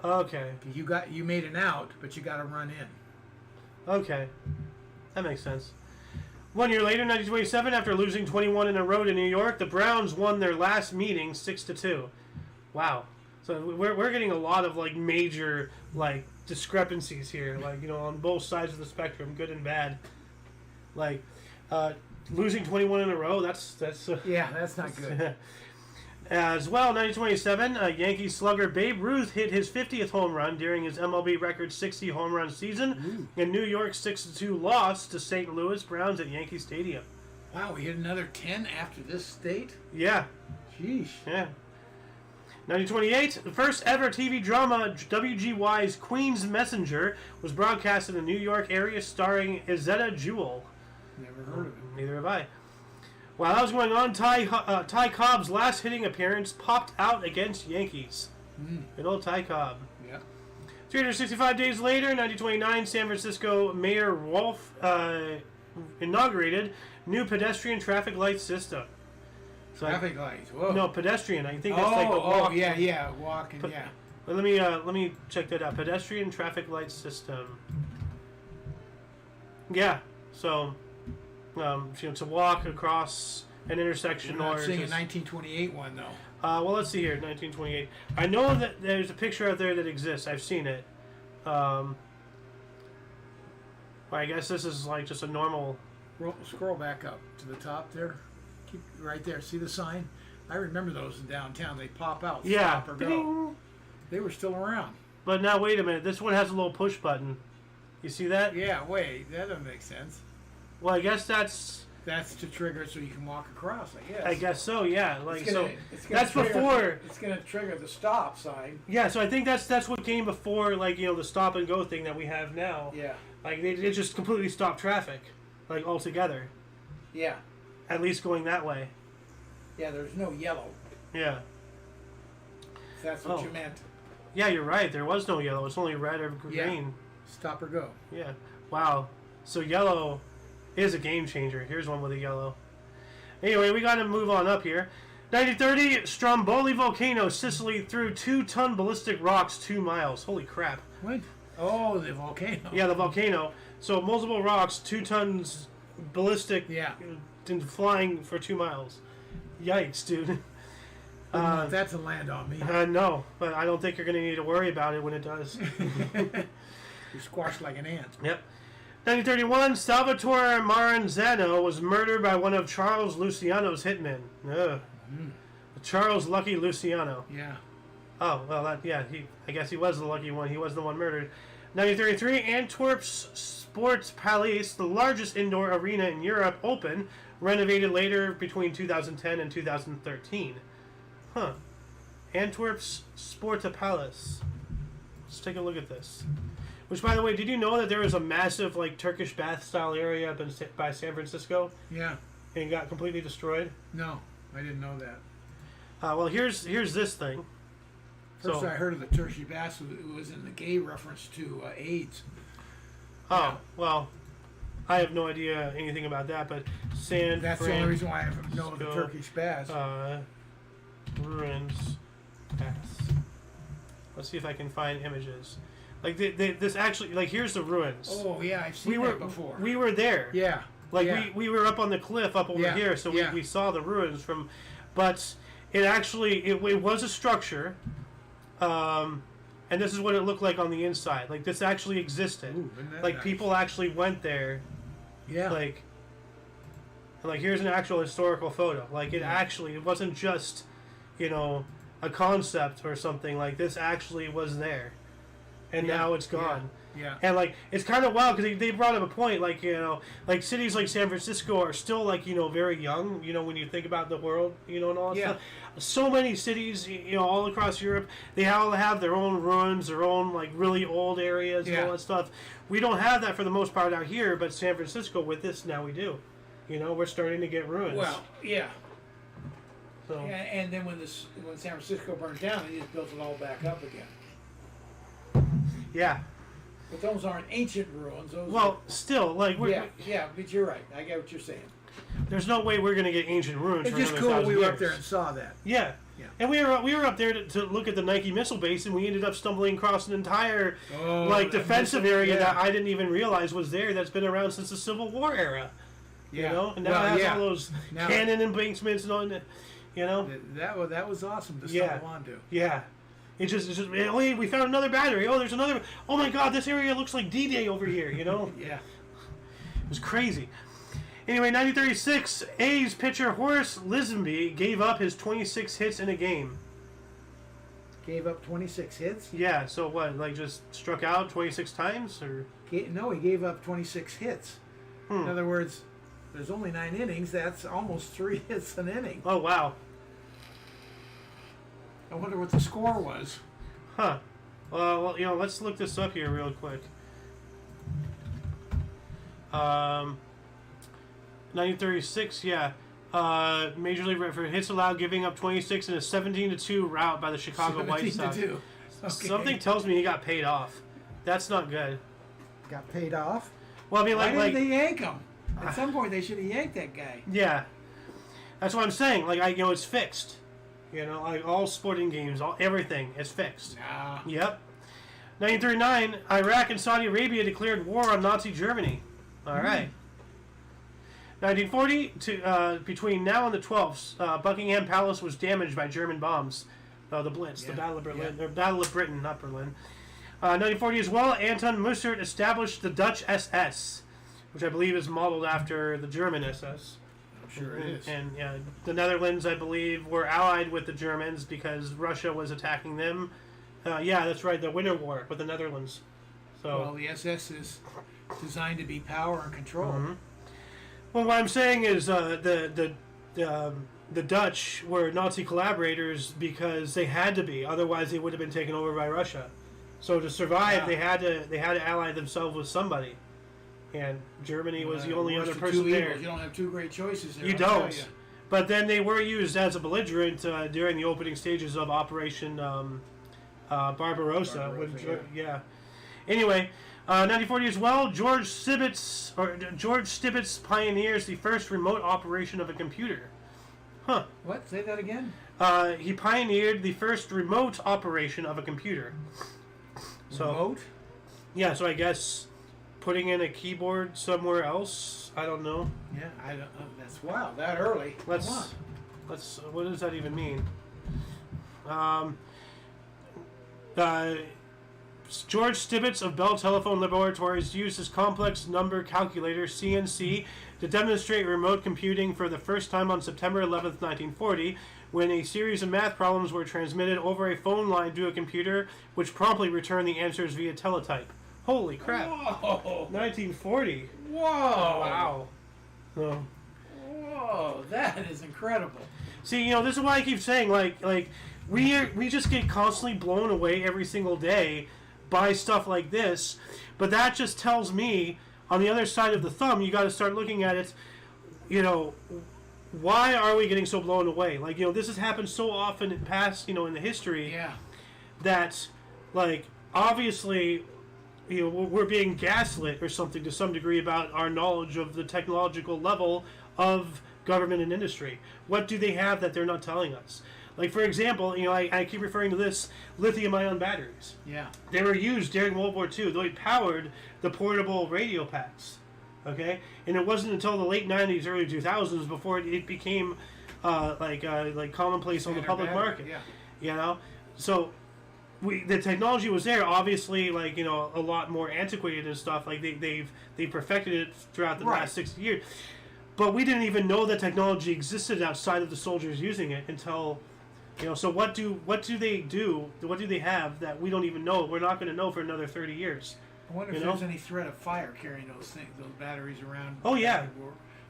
Okay. You made an out, but you got to run in. Okay, that makes sense. 1 year later, 1927, after losing 21 in a row to New York, the Browns won their last meeting 6-2. Wow. So we're getting a lot of like major like discrepancies here, like on both sides of the spectrum, good and bad. Like losing 21 in a row, that's yeah, that's not good. As well, 1927, Yankee slugger Babe Ruth hit his 50th home run during his MLB record 60 home run season in New York's 6-2 loss to St. Louis Browns at Yankee Stadium. Wow, we hit another 10 after this state? Yeah. Sheesh. Yeah. 1928, the first ever TV drama, WGY's Queen's Messenger, was broadcast in the New York area starring Izetta Jewell. Never heard of it. Neither have I. While that was going on, Ty Cobb's last hitting appearance popped out against Yankees. Good old Ty Cobb. Yeah. 365 days later, 1929, San Francisco Mayor Wolf inaugurated new pedestrian traffic light system. So traffic lights. Whoa. No, pedestrian. I think that's like a walk. Oh, yeah, walking, yeah. But let me check that out. Pedestrian traffic light system. Yeah. So. To walk across an intersection. We're not or seeing just, a 1928 one though. Well, let's see here. 1928. I know that there's a picture out there that exists. I've seen it. Well, I guess this is like just a normal. Scroll back up to the top there. Keep right there. See the sign? I remember those in downtown. They pop out. Yeah. Stop or go. They were still around. But now wait a minute. This one has a little push button. You see that? Yeah. Wait. That doesn't make sense. Well, I guess that's to trigger it so you can walk across. I guess. I guess so. Yeah. Like it's gonna that's trigger, before. It's going to trigger the stop sign. Yeah. So I think that's what came before, like the stop and go thing that we have now. Yeah. Like they just completely stopped traffic, like altogether. Yeah. At least going that way. Yeah. There's no yellow. Yeah. If that's what you meant. Yeah, you're right. There was no yellow. It's only red or green. Yeah. Stop or go. Yeah. Wow. So yellow is a game changer. Here's one with a yellow. Anyway, we got to move on up here. 1930, Stromboli volcano, Sicily, threw 2-ton ballistic rocks 2 miles. Holy crap. What? Oh, the volcano. Yeah, the volcano. So multiple rocks, 2 tons ballistic, yeah, and flying for 2 miles. Yikes, dude. Wouldn't want that to land on me. No, but I don't think you're going to need to worry about it when it does. You're squashed like an ant. Yep. 1931, Salvatore Maranzano was murdered by one of Charles Luciano's hitmen. Ugh. Charles Lucky Luciano. Yeah. Oh, well, I guess he was the lucky one. He was the one murdered. 1933, Antwerp's Sports Palace, the largest indoor arena in Europe, open, renovated later between 2010 and 2013. Huh. Antwerp's Sports Palace. Let's take a look at this. Which, by the way, did you know that there was a massive, like, Turkish bath-style area up by San Francisco? Yeah. And got completely destroyed? No, I didn't know that. Well, here's this thing. First I heard of the Turkish bath was in the gay reference to AIDS. Oh, yeah. Well, I have no idea anything about that, but That's the only reason why I know the Turkish bath. Ruins bath. Let's see if I can find images. Like this actually, like here's the ruins. Oh yeah, I've seen that before. We were there. Yeah. Like we were up on the cliff up over here, so we saw the ruins from, but it actually it was a structure, and this is what it looked like on the inside. Like this actually existed. Ooh, like nice? People actually went there. Yeah. Like here's an actual historical photo. Like it wasn't just, a concept or something. Like this actually was there. And now it's gone. Yeah. And like it's kind of wild because they brought up a point, like like cities like San Francisco are still like very young. When you think about the world, and all that stuff. So many cities, all across Europe, they all have their own ruins, their own like really old areas and all that stuff. We don't have that for the most part out here, but San Francisco with this now we do. We're starting to get ruins. Well, yeah. So. Yeah, and then when San Francisco burned down, they just built it all back up again. Yeah. But those aren't ancient ruins. Still, like yeah, but you're right. I get what you're saying. There's no way we're going to get ancient ruins. It's for just another cool we were years. up there and saw that. Yeah. And we were up there to look at the Nike missile base, and we ended up stumbling across an entire defensive area that I didn't even realize was there. That's been around since the Civil War era. Yeah. And now it has all those cannon embankments and all that. That was awesome to stumble onto. Yeah. It's just we found another battery. Oh, there's another. Oh my God, this area looks like D-Day over here. Yeah. It was crazy. Anyway, 1936, A's pitcher Horace Lisenby gave up his 26 hits in a game. Gave up 26 hits? Yeah. So what? Like just struck out 26 times, or? No, he gave up 26 hits. In other words, there's only 9 innings. That's almost 3 hits an inning. Oh wow. I wonder what the score was. Huh. Well, let's look this up here real quick. 1936, yeah. Major League for hits allowed, giving up 26 in a 17-2 rout by the Chicago White Sox. 17-2. Okay. Something tells me he got paid off. That's not good. Got paid off? Well, I mean, why didn't they yank him? At some point, they should have yanked that guy. Yeah, that's what I'm saying. Like, it's fixed. Like all sporting games, everything is fixed. Nah. Yep. 1939, Iraq and Saudi Arabia declared war on Nazi Germany. All right. 1940, between now and the 12th, Buckingham Palace was damaged by German bombs. The Blitz, the Battle of Berlin, or Battle of Britain, not Berlin. 1940 as well, Anton Mussert established the Dutch SS, which I believe is modeled after the German SS. Sure it is. And the Netherlands, I believe, were allied with the Germans because Russia was attacking them. Yeah, that's right, the Winter War with the Netherlands. So. Well, the SS is designed to be power and control. Mm-hmm. Well, what I'm saying is the Dutch were Nazi collaborators because they had to be, otherwise they would have been taken over by Russia. So to survive, they had to ally themselves with somebody. And Germany was the only other person there. You don't have two great choices there. You don't. But then they were used as a belligerent during the opening stages of Operation Barbarossa. Anyway, 1940 as well, George Stibitz pioneers the first remote operation of a computer. Huh. What? Say that again? He pioneered the first remote operation of a computer. Remote? Yeah, so I guess putting in a keyboard somewhere else. I don't know. Yeah, I don't know. That's wow. That early. Let's. What does that even mean? George Stibitz of Bell Telephone Laboratories used his complex number calculator, CNC, to demonstrate remote computing for the first time on September 11th, 1940, when a series of math problems were transmitted over a phone line to a computer, which promptly returned the answers via teletype. Holy crap. Whoa. 1940. Whoa. Wow. Oh. Whoa, that is incredible. See, this is why I keep saying, we just get constantly blown away every single day by stuff like this, but that just tells me, on the other side of the thumb, you got to start looking at it, why are we getting so blown away? This has happened so often in past, in the history, that, obviously, we're being gaslit or something to some degree about our knowledge of the technological level of government and industry. What do they have that they're not telling us? For example, I keep referring to this lithium-ion batteries. Yeah. They were used during World War II. They powered the portable radio packs. Okay? And it wasn't until the late 90s, early 2000s before it became commonplace on the public market. Yeah. So the technology was there, obviously, a lot more antiquated and stuff. They've perfected it throughout the last 60 years. But we didn't even know that technology existed outside of the soldiers using it until, so what do they do? What do they have that we don't even know? We're not going to know for another 30 years. I wonder if there's any threat of fire carrying those batteries around. Oh, yeah.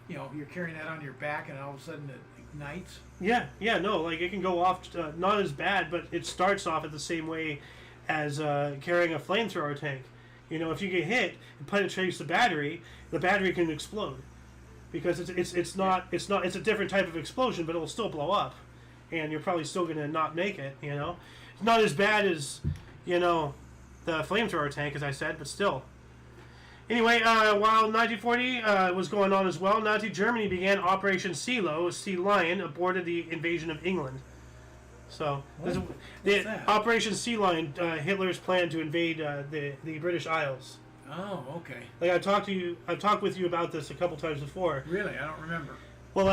You're carrying that on your back and all of a sudden it ignites. Yeah, no, it can go off, not as bad, but it starts off at the same way as carrying a flamethrower tank. If you get hit and penetrates the battery can explode. Because it's a different type of explosion, but it will still blow up, and you're probably still going to not make it. It's not as bad as the flamethrower tank, as I said, but still. Anyway, while 1940 was going on as well, Nazi Germany began Operation Sea Lion, aborted the invasion of England. So the Operation Sea Lion, Hitler's plan to invade the British Isles. Oh, okay. I've talked with you about this a couple times before. Really? I don't remember. Well,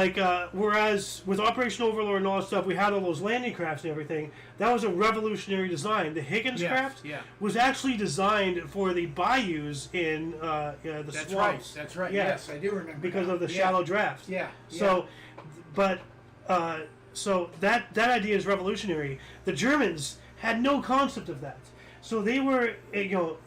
whereas with Operation Overlord and all that stuff, we had all those landing crafts and everything. That was a revolutionary design. The Higgins craft was actually designed for the bayous in the swamps. That's right. Yes, I do remember. Because of the shallow draft. Yeah. So, so that idea is revolutionary. The Germans had no concept of that. So they were,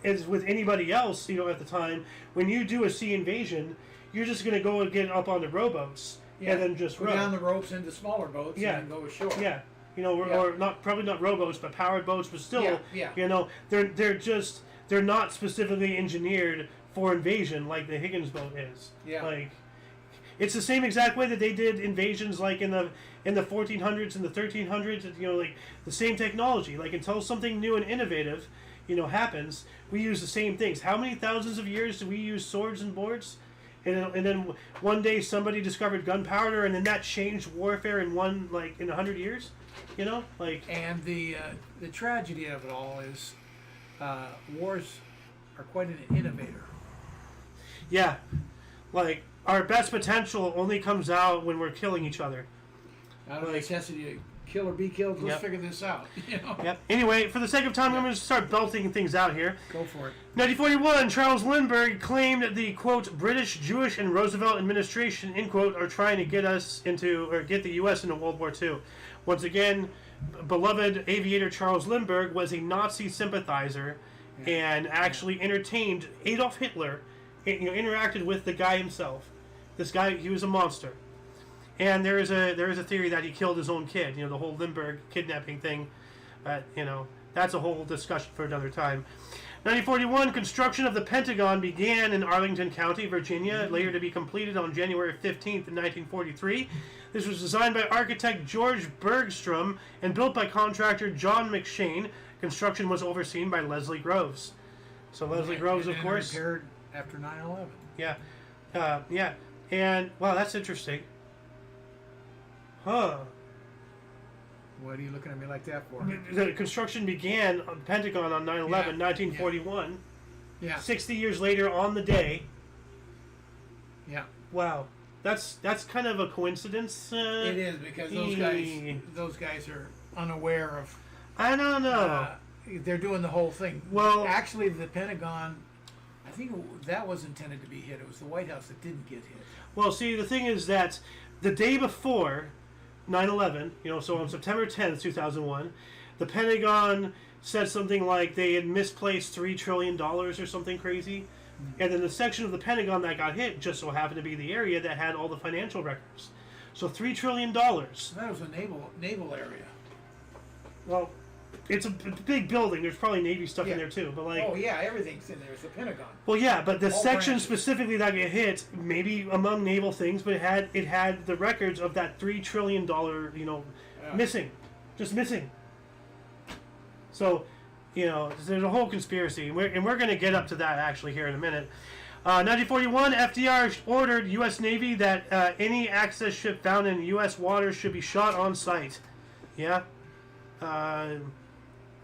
as with anybody else, at the time, when you do a sea invasion, you're just going to go and get up on the rowboats and then just row down the ropes into smaller boats and then go ashore. Yeah, or probably not rowboats, but powered boats, but still, they're not specifically engineered for invasion like the Higgins boat is. Yeah. It's the same exact way that they did invasions in the 1400s and the 1300s. The same technology. Until something new and innovative, happens, we use the same things. How many thousands of years do we use swords and boards? And then one day somebody discovered gunpowder, and then that changed warfare in 100 years. And the tragedy of it all is wars are quite an innovator. Yeah, our best potential only comes out when we're killing each other. Out of necessity to kill or be killed, let's figure this out. Yep. Anyway, for the sake of time, I'm going to start belting things out here. Go for it. 1941, Charles Lindbergh claimed the, quote, British, Jewish, and Roosevelt administration, end quote, are trying to get the U.S. into World War II. Once again, beloved aviator Charles Lindbergh was a Nazi sympathizer and actually entertained Adolf Hitler, interacted with the guy himself. This guy, he was a monster. And there is a theory that he killed his own kid. The whole Lindbergh kidnapping thing. That's a whole discussion for another time. 1941, construction of the Pentagon began in Arlington County, Virginia, later to be completed on January 15th, 1943. This was designed by architect George Bergstrom and built by contractor John McShane. Construction was overseen by Leslie Groves. So Leslie Groves, of course. Repaired after 9/11. Yeah. And, wow, that's interesting. Huh. What are you looking at me like that for? The construction began on the Pentagon on 9/11, 1941. Yeah. 60 years later on the day. Yeah. Wow. That's kind of a coincidence. It is, because those guys are unaware of. I don't know. They're doing the whole thing. Well, actually, the Pentagon, I think that was intended to be hit. It was the White House that didn't get hit. Well, see, the thing is that the day before 9/11, so on September 10th, 2001, the Pentagon said something like they had misplaced $3 trillion or something crazy. And then the section of the Pentagon that got hit just so happened to be the area that had all the financial records. So $3 trillion. That was a naval area. Well, it's a big building. There's probably Navy stuff in there too. But oh yeah, everything's in there. It's the Pentagon. Well, yeah, but the all section branches. specifically that got hit, maybe among naval things, but it had the records of that $3 trillion, missing, just missing. So, there's a whole conspiracy, and we're going to get up to that actually here in a minute. 1941, FDR ordered U.S. Navy that any access ship found in U.S. waters should be shot on sight. Yeah.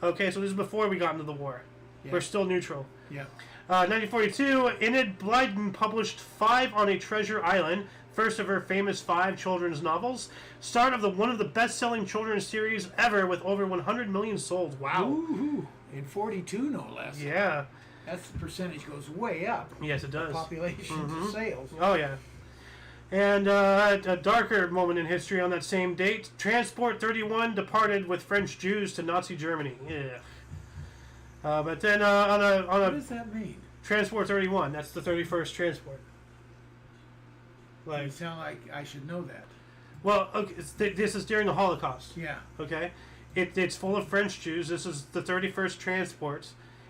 Okay, so this is before we got into the war. Yeah. We're still neutral. Yeah. 1942, Enid Blyton published 5 on a Treasure Island, first of her famous 5 children's novels. Start of one of the best-selling children's series ever, with over 100 million sold. Wow. Ooh, in 42, no less. Yeah. That's the percentage goes way up. Yes, it does. Population to sales. Oh, yeah. And a darker moment in history on that same date, Transport 31 departed with French Jews to Nazi Germany. Yeah. But then what does that mean? Transport 31, that's the 31st transport. You sound like I should know that. Well, okay, this is during the Holocaust. Yeah. Okay? It's full of French Jews. This is the 31st transport.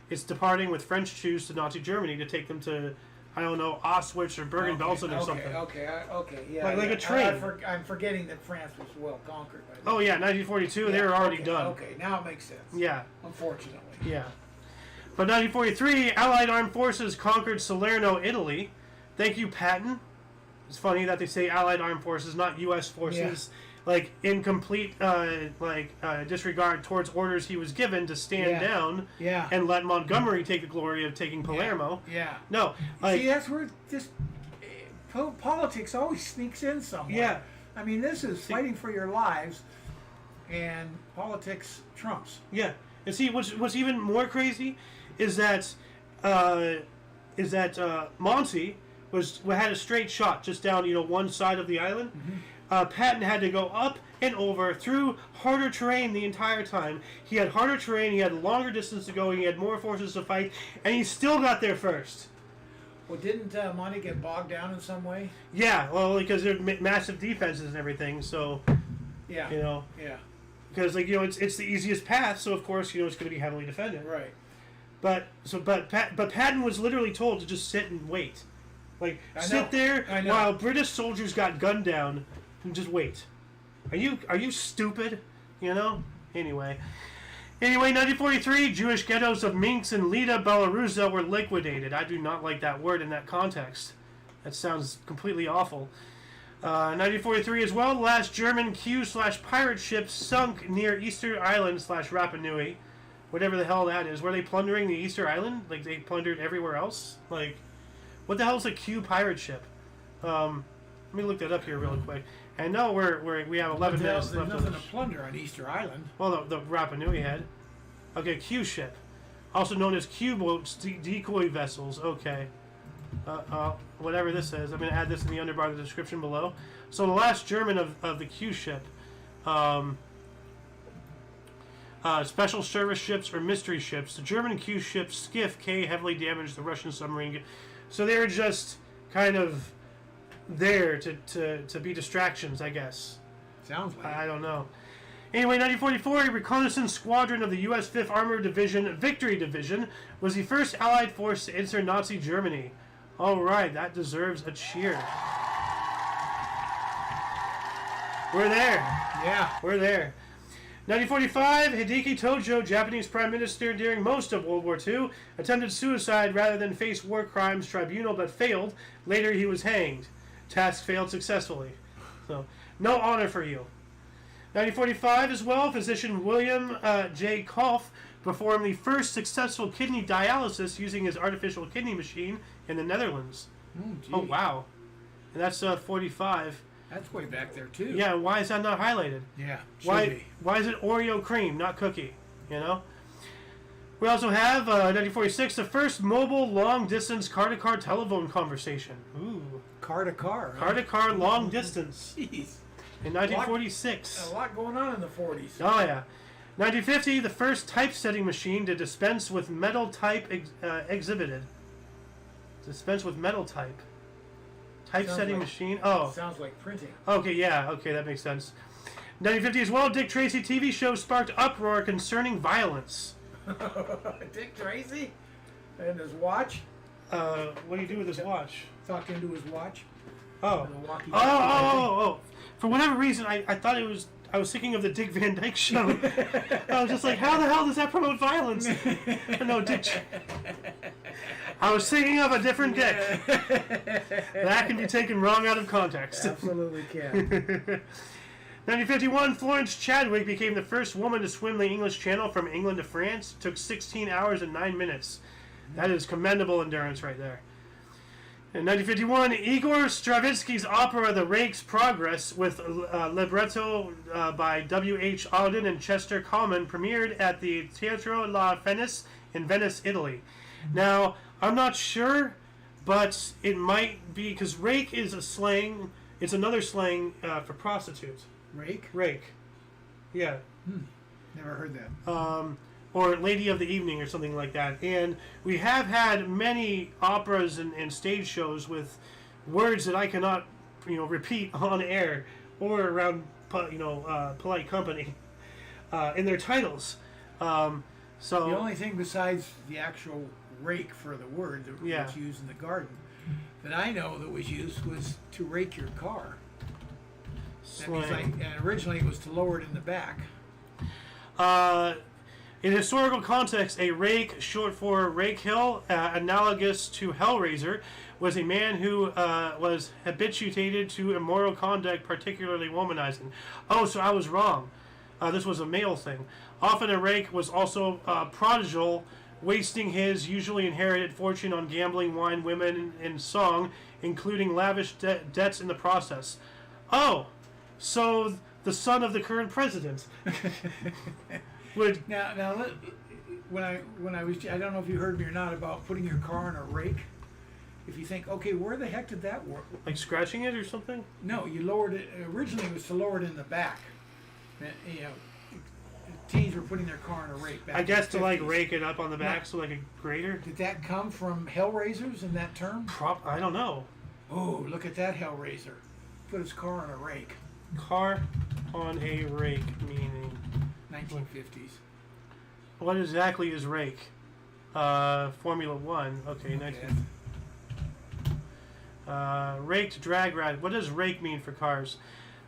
It's departing with French Jews to Nazi Germany to take them to, I don't know, Auschwitz or Bergen-Belsen or something. Okay, yeah. Like a train. I'm forgetting that France was well conquered by then. Oh, yeah, 1942, they were already done. Okay, now it makes sense. Yeah. Unfortunately. Yeah. But 1943, Allied armed forces conquered Salerno, Italy. Thank you, Patton. It's funny that they say Allied armed forces, not U.S. forces. Yeah. Like, in complete disregard towards orders he was given to stand down and let Montgomery take the glory of taking Palermo. Yeah. No. See, that's where just politics always sneaks in somewhere. Yeah. I mean, this is fighting for your lives, and politics trumps. Yeah. And see, what's even more crazy is that Monty had a straight shot just down one side of the island. Mm-hmm. Patton had to go up and over through harder terrain the entire time. He had harder terrain, he had longer distance to go, he had more forces to fight, and he still got there first. Well, didn't Monty get bogged down in some way? Yeah, well, because there are massive defenses and everything, so... Yeah. Yeah. Because, it's the easiest path, so of course, it's going to be heavily defended. Right. But Patton was literally told to just sit and wait. Sit there while British soldiers got gunned down and just wait. Are you stupid? Anyway, 1943, Jewish ghettos of Minsk and Lida, Belarus were liquidated. I do not like that word in that context. That sounds completely awful. 1943 as well, the last German Q/pirate ship sunk near Easter Island / Rapa Nui. Whatever the hell that is. Were they plundering the Easter Island? Like they plundered everywhere else? What the hell is a Q pirate ship? Let me look that up here real quick. And no, we have 11 minutes left. There's nothing to plunder on Easter Island. Well, the Rapa Nui had. Okay, Q ship. Also known as Q boats, decoy vessels. Okay. Whatever this says. I'm going to add this in the underbar of the description below. So the last German of the Q ship. Special service ships or mystery ships. The German Q ship Skiff K heavily damaged the Russian submarine. So they were just kind of there to be distractions, I guess. Sounds like I don't know. Anyway, 1944, a reconnaissance squadron of the U.S. 5th Armored Division, Victory Division, was the first Allied force to enter Nazi Germany. All right, that deserves a cheer. We're there. Yeah. We're there. 1945, Hideki Tojo, Japanese Prime Minister during most of World War II, attempted suicide rather than face war crimes tribunal but failed. Later, he was hanged. Task failed successfully. So, no honor for you. 1945 as well, physician William J. Kolff performed the first successful kidney dialysis using his artificial kidney machine in the Netherlands. Oh, wow. And that's 45. That's way back there too. Yeah, why is that not highlighted? Yeah. Why is it Oreo cream, not cookie? You know. We also have 1946, the first mobile long-distance car-to-car telephone conversation. Ooh. Car-to-car. Car-to-car long distance. Jeez. In 1946. A lot going on in the 40s. Oh, yeah. 1950, the first typesetting machine to dispense with metal type exhibited. Dispense with metal type. Typesetting machine. Oh. Sounds like printing. Okay, yeah. Okay, that makes sense. 1950 as well, Dick Tracy TV show sparked uproar concerning violence. Dick Tracy? And his watch? What do you do with his watch? Talk into his watch. Oh. Oh. For whatever reason, I thought it was... I was thinking of the Dick Van Dyke show. I was just like, how the hell does that promote violence? No, Dick... I was thinking of a different Dick. That can be taken wrong out of context. Absolutely can. 1951, Florence Chadwick became the first woman to swim the English Channel from England to France. It took 16 hours and 9 minutes. That is commendable endurance right there. In 1951, Igor Stravinsky's opera The Rake's Progress, with libretto by W.H. Auden and Chester Coleman, premiered at the Teatro La Fenice in Venice, Italy. Now, I'm not sure, but it might be, because rake is a slang, it's another slang for prostitute. Rake? Rake. Yeah. Never heard that. Or Lady of the Evening or something like that. And we have had many operas and stage shows with words that I cannot, repeat on air or around, polite company in their titles. So the only thing besides the actual rake for the word that was used in the garden that I know that was used was to rake your car. That means and originally it was to lower it in the back. In historical context, a rake, short for rake hill, analogous to Hellraiser, was a man who was habituated to immoral conduct, particularly womanizing. Oh, so I was wrong. This was a male thing. Often a rake was also prodigal, wasting his usually inherited fortune on gambling, wine, women, and song, including lavish debts in the process. Oh, so the son of the current president would now when I was, I don't know if you heard me or not about putting your car on a rake. If you think, okay, where the heck did that work? Like scratching it or something? No, you lowered it. Originally, it was to lower it in the back. Teens were putting their car on a rake back. I guess to like rake it up on the back, so like a grater. Did that come from Hellraisers in that term? I don't know. Oh, look at that Hellraiser! Put his car on a rake. Car on a rake, meaning 1950s. What exactly is rake? Formula One. Okay, 19. Raked drag ride. What does rake mean for cars?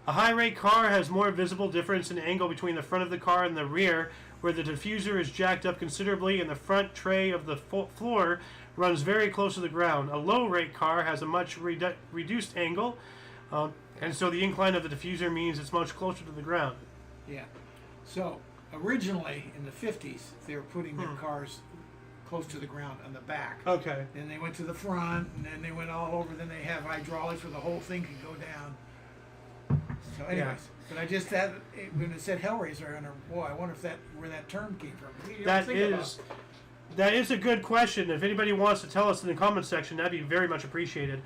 A high rake car has more visible difference in angle between the front of the car and the rear, where the diffuser is jacked up considerably and the front tray of the floor runs very close to the ground. A low rake car has a much reduced angle, and so the incline of the diffuser means it's much closer to the ground. Yeah. So originally in the 50s, they were putting their cars close to the ground on the back. Okay. Then they went to the front, and then they went all over. Then they have hydraulics where the whole thing can go down. So anyways, but I just had, when it said Hellraiser, I wonder if where that term came from. That is a good question. If anybody wants to tell us in the comments section, that'd be very much appreciated.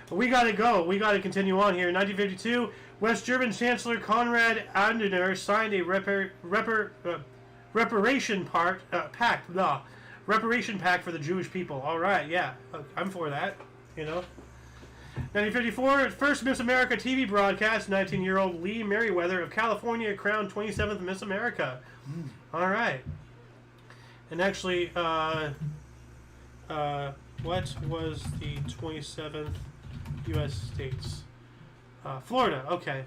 But we gotta go. We gotta continue on here. In 1952, West German Chancellor Konrad Adenauer signed a reparation pact. Reparation pact for the Jewish people. All right, yeah, I'm for that. 1954, first Miss America TV broadcast, 19-year-old Lee Merriweather of California crowned 27th Miss America. All right. And actually, what was the 27th U.S. states? Florida, okay.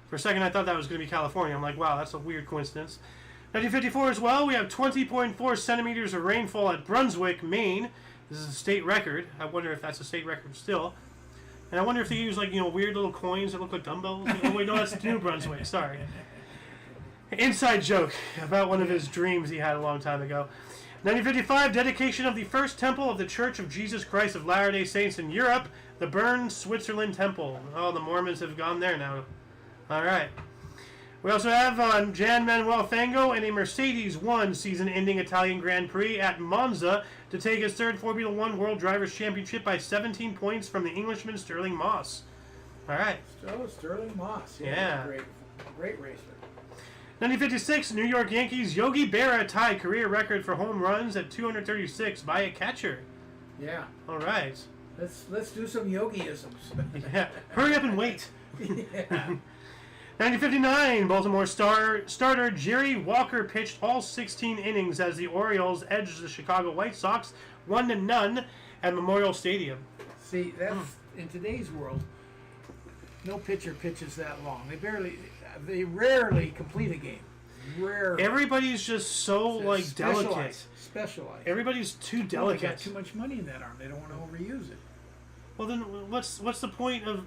For a second, I thought that was going to be California. I'm like, wow, that's a weird coincidence. 1954 as well, we have 20.4 centimeters of rainfall at Brunswick, Maine. This is a state record. I wonder if that's a state record still. And I wonder if they use weird little coins that look like dumbbells. Oh wait, no, that's New Brunswick. Sorry. Inside joke about one of his dreams he had a long time ago. 1955, dedication of the first temple of the Church of Jesus Christ of Latter-day Saints in Europe The Bern, Switzerland Temple. Oh, the Mormons have gone there now. All right. We also have Jan Manuel Fango in a Mercedes 1 season-ending Italian Grand Prix at Monza to take his third Formula 1 World Drivers' Championship by 17 points from the Englishman Sterling Moss. All right. Sterling Moss. Yeah. Great racer. 1956, New York Yankees Yogi Berra tied career record for home runs at 236 by a catcher. Yeah. All right. Let's do some yogiisms. Yeah. Hurry up and wait. Yeah. 1959, Baltimore starter Jerry Walker pitched all 16 innings as the Orioles edged the Chicago White Sox 1-0 at Memorial Stadium. See, that's in today's world. No pitcher pitches that long. They rarely complete a game. Rarely. Everybody's just so delicate. Specialized. Everybody's too delicate. They got too much money in that arm. They don't want to overuse it. Well, then what's the point of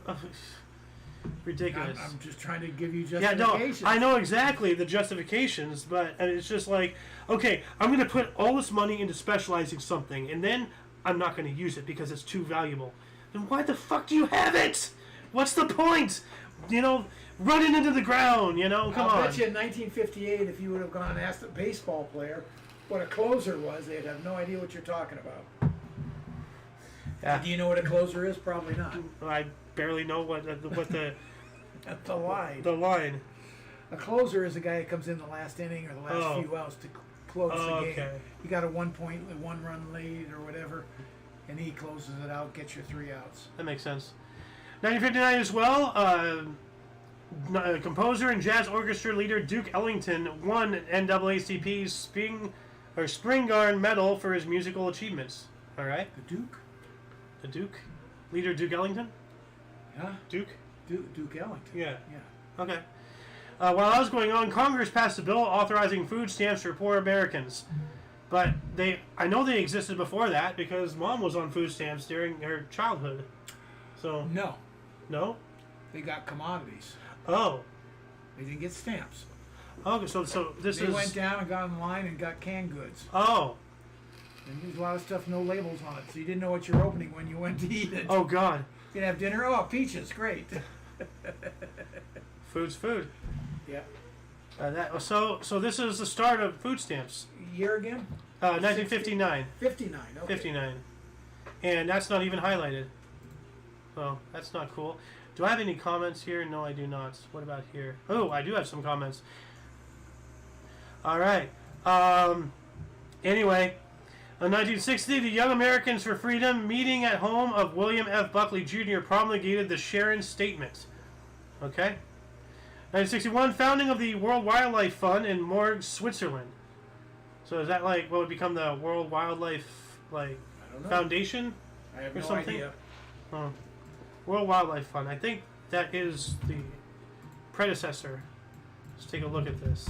ridiculous? I'm just trying to give you justifications. Yeah, no, I know exactly the justifications, but it's just like, okay, I'm going to put all this money into specializing something, and then I'm not going to use it because it's too valuable. Then why the fuck do you have it? What's the point? Run it into the ground, come on. I'll bet you in 1958, if you would have gone and asked a baseball player what a closer was, they'd have no idea what you're talking about. Yeah. Do you know what a closer is? Probably not. I barely know what the the line. The line. A closer is a guy that comes in the last inning or the last few outs to close the game. Okay. You got a 1-run lead or whatever, and he closes it out, gets your 3 outs. That makes sense. 1959 as well. Composer and jazz orchestra leader Duke Ellington won NAACP's Spingarn Medal for his musical achievements. All right. The Duke. The Duke? Leader Duke Ellington? Yeah. Duke? Duke Ellington. Yeah. Yeah. Okay. While that was going on, Congress passed a bill authorizing food stamps for poor Americans. But I know they existed before that because Mom was on food stamps during her childhood. So No. No? They got commodities. Oh. They didn't get stamps. Okay, so they went down and got in line and got canned goods. Oh. And there's a lot of stuff, no labels on it, so you didn't know what you're opening when you went to eat it. Oh, God. You can have dinner. Oh, peaches, great. Food's food. Yeah. So this is the start of food stamps. Year again? 1959. 59. Okay. 59. And that's not even highlighted. So that's not cool. Do I have any comments here? No, I do not. What about here? Oh, I do have some comments. All right. Anyway, in 1960, the Young Americans for Freedom meeting at home of William F. Buckley Jr. promulgated the Sharon Statement. Okay. 1961, founding of the World Wildlife Fund in Morges, Switzerland. So is that like what would become the World Wildlife Foundation? I have or no something? idea. Oh. World Wildlife Fund. I think that is the predecessor. Let's take a look at this.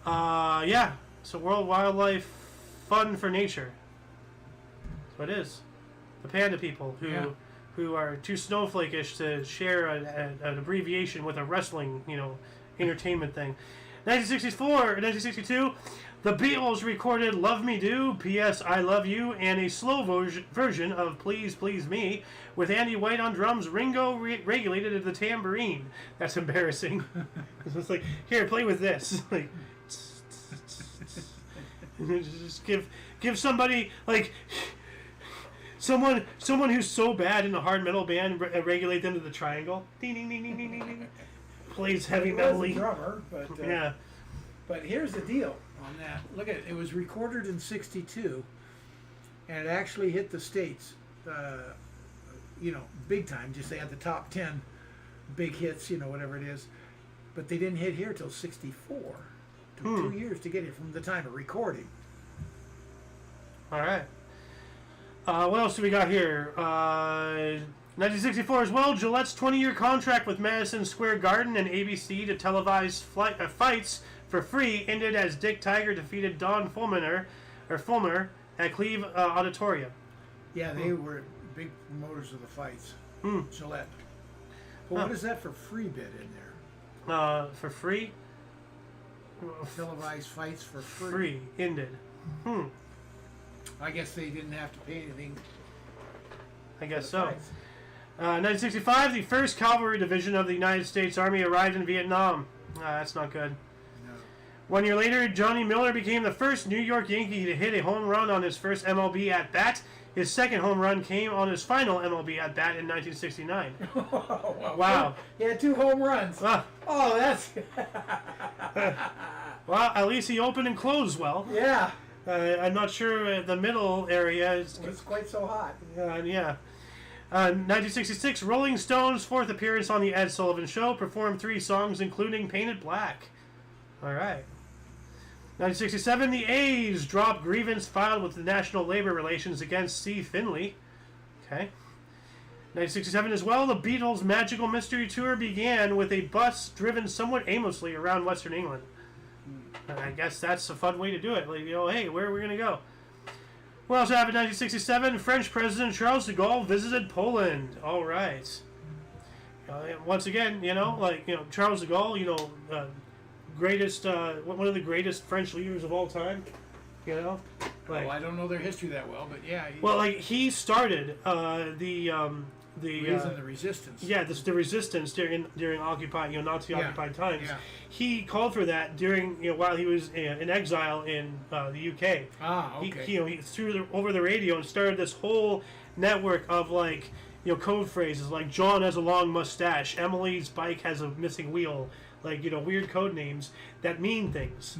Yeah. So World Wildlife Fund for Nature. That's what it is. The panda people who are too snowflakish to share an abbreviation with a wrestling, entertainment thing. 1962, the Beatles recorded Love Me Do, P.S. I Love You, and a slow version of Please Please Me, with Andy White on drums, Ringo regulated at the tambourine. That's embarrassing. It's like, here, play with this. Like, just give somebody, like, someone who's so bad in a hard metal band, regulate them to the triangle. Ding, ding, ding, ding, ding, ding. Plays heavy metal. He was a drummer, but yeah. But here's the deal on that. Look at it. It was recorded in '62, and it actually hit the States, big time. Just they had the top 10 big hits, whatever it is. But they didn't hit here till '64. Took 2 years to get it from the time of recording. All right. What else do we got here? 1964 as well, Gillette's 20-year contract with Madison Square Garden and ABC to televise fights for free ended as Dick Tiger defeated Don Fulmer at Cleve Auditorium. Yeah, they were big promoters of the fights. Gillette. But what is that for free bit in there? For free? Televised fights for free. Free. Ended. I guess they didn't have to pay anything. I guess so. Fights. 1965, the 1st Cavalry Division of the United States Army arrived in Vietnam. That's not good. No. 1 year later, Johnny Miller became the first New York Yankee to hit a home run on his first MLB at-bat. His second home run came on his final MLB at-bat in 1969. Wow. He had 2 home runs. Oh, that's... Well, at least he opened and closed well. Yeah. I'm not sure the middle area is... It's quite so hot. Yeah. 1966, Rolling Stones' 4th appearance on The Ed Sullivan Show, performed 3 songs, including Painted Black. All right. 1967, the A's dropped grievance filed with the National Labor Relations against C. Finley. Okay. 1967 as well, the Beatles' Magical Mystery Tour began with a bus driven somewhat aimlessly around Western England. I guess that's a fun way to do it. Like, hey, where are we going to go? We also have in 1967, French President Charles de Gaulle visited Poland. All right. Once again, Charles de Gaulle, greatest, one of the greatest French leaders of all time. I don't know their history that well, but yeah. He started the resistance. Yeah, the resistance during occupied, Nazi occupied times. Yeah. He called for that during, while he was in exile in the UK. Okay. He threw over the radio and started this whole network of code phrases like John has a long mustache, Emily's bike has a missing wheel, weird code names that mean things,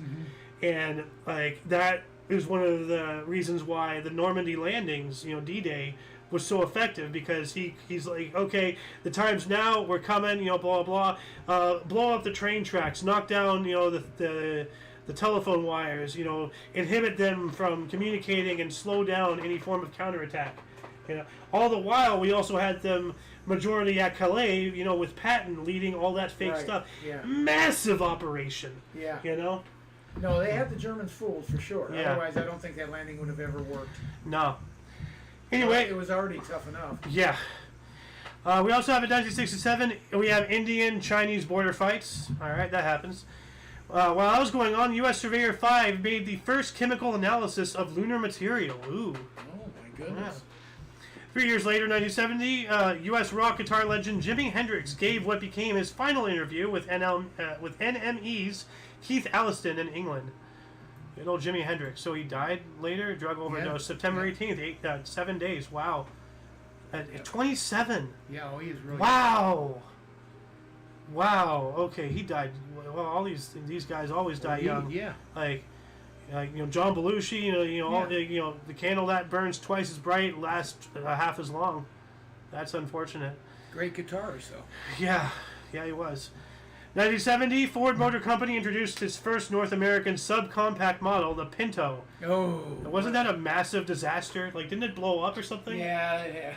and that is one of the reasons why the Normandy landings, D-Day, was so effective, because he's like, okay, the time's now, we're coming, blah blah, blow up the train tracks, knock down, the telephone wires, inhibit them from communicating and slow down any form of counterattack. All the while we also had them majority at Calais, with Patton leading all that fake stuff. Yeah. Massive operation. Yeah. No, they had the Germans fooled for sure. Yeah. Otherwise, I don't think that landing would have ever worked. No. Anyway, it was already tough enough. Yeah. We also have in 1967, we have Indian-Chinese border fights. All right, that happens. While that was going on, U.S. Surveyor 5 made the first chemical analysis of lunar material. Ooh. Oh, my goodness. Yeah. 3 years later, 1970, U.S. rock guitar legend Jimi Hendrix gave what became his final interview with NME's Keith Alliston in England. Good old Jimi Hendrix. So he died later, drug overdose, September 18th, 7 days. Wow. At 27. Yeah, he is really... Wow. Wow. Okay, he died. Well, all these guys always die young. Yeah. Like John Belushi. The candle that burns twice as bright lasts half as long. That's unfortunate. Great guitarist, though. Yeah, he was. 1970, Ford Motor Company introduced its first North American subcompact model, the Pinto. Oh. Wasn't that a massive disaster? Didn't it blow up or something? Yeah.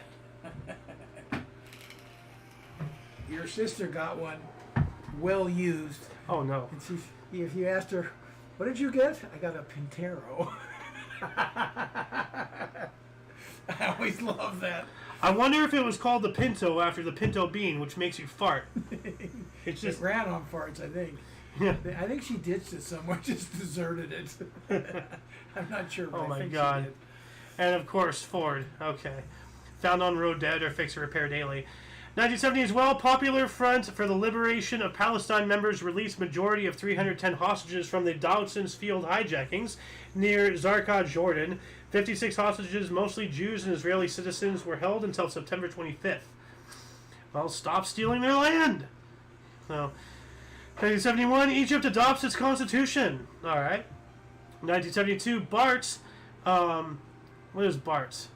Your sister got one well used. Oh, no. And if you asked her, what did you get? I got a Pintero. I always love that. I wonder if it was called the Pinto after the pinto bean, which makes you fart. It ran on farts, I think. Yeah. I think she ditched it somewhere, just deserted it. I'm not sure, but I think she did. And of course, Ford. Okay. Found on road dead or fix or repair daily. 1970 as well, Popular Front for the Liberation of Palestine members released majority of 310 hostages from the Dawson's Field hijackings near Zarqa, Jordan. 56 hostages, mostly Jews and Israeli citizens, were held until September 25th. Well, stop stealing their land. So, 1971, Egypt adopts its constitution. All right. 1972, BART. What is BART?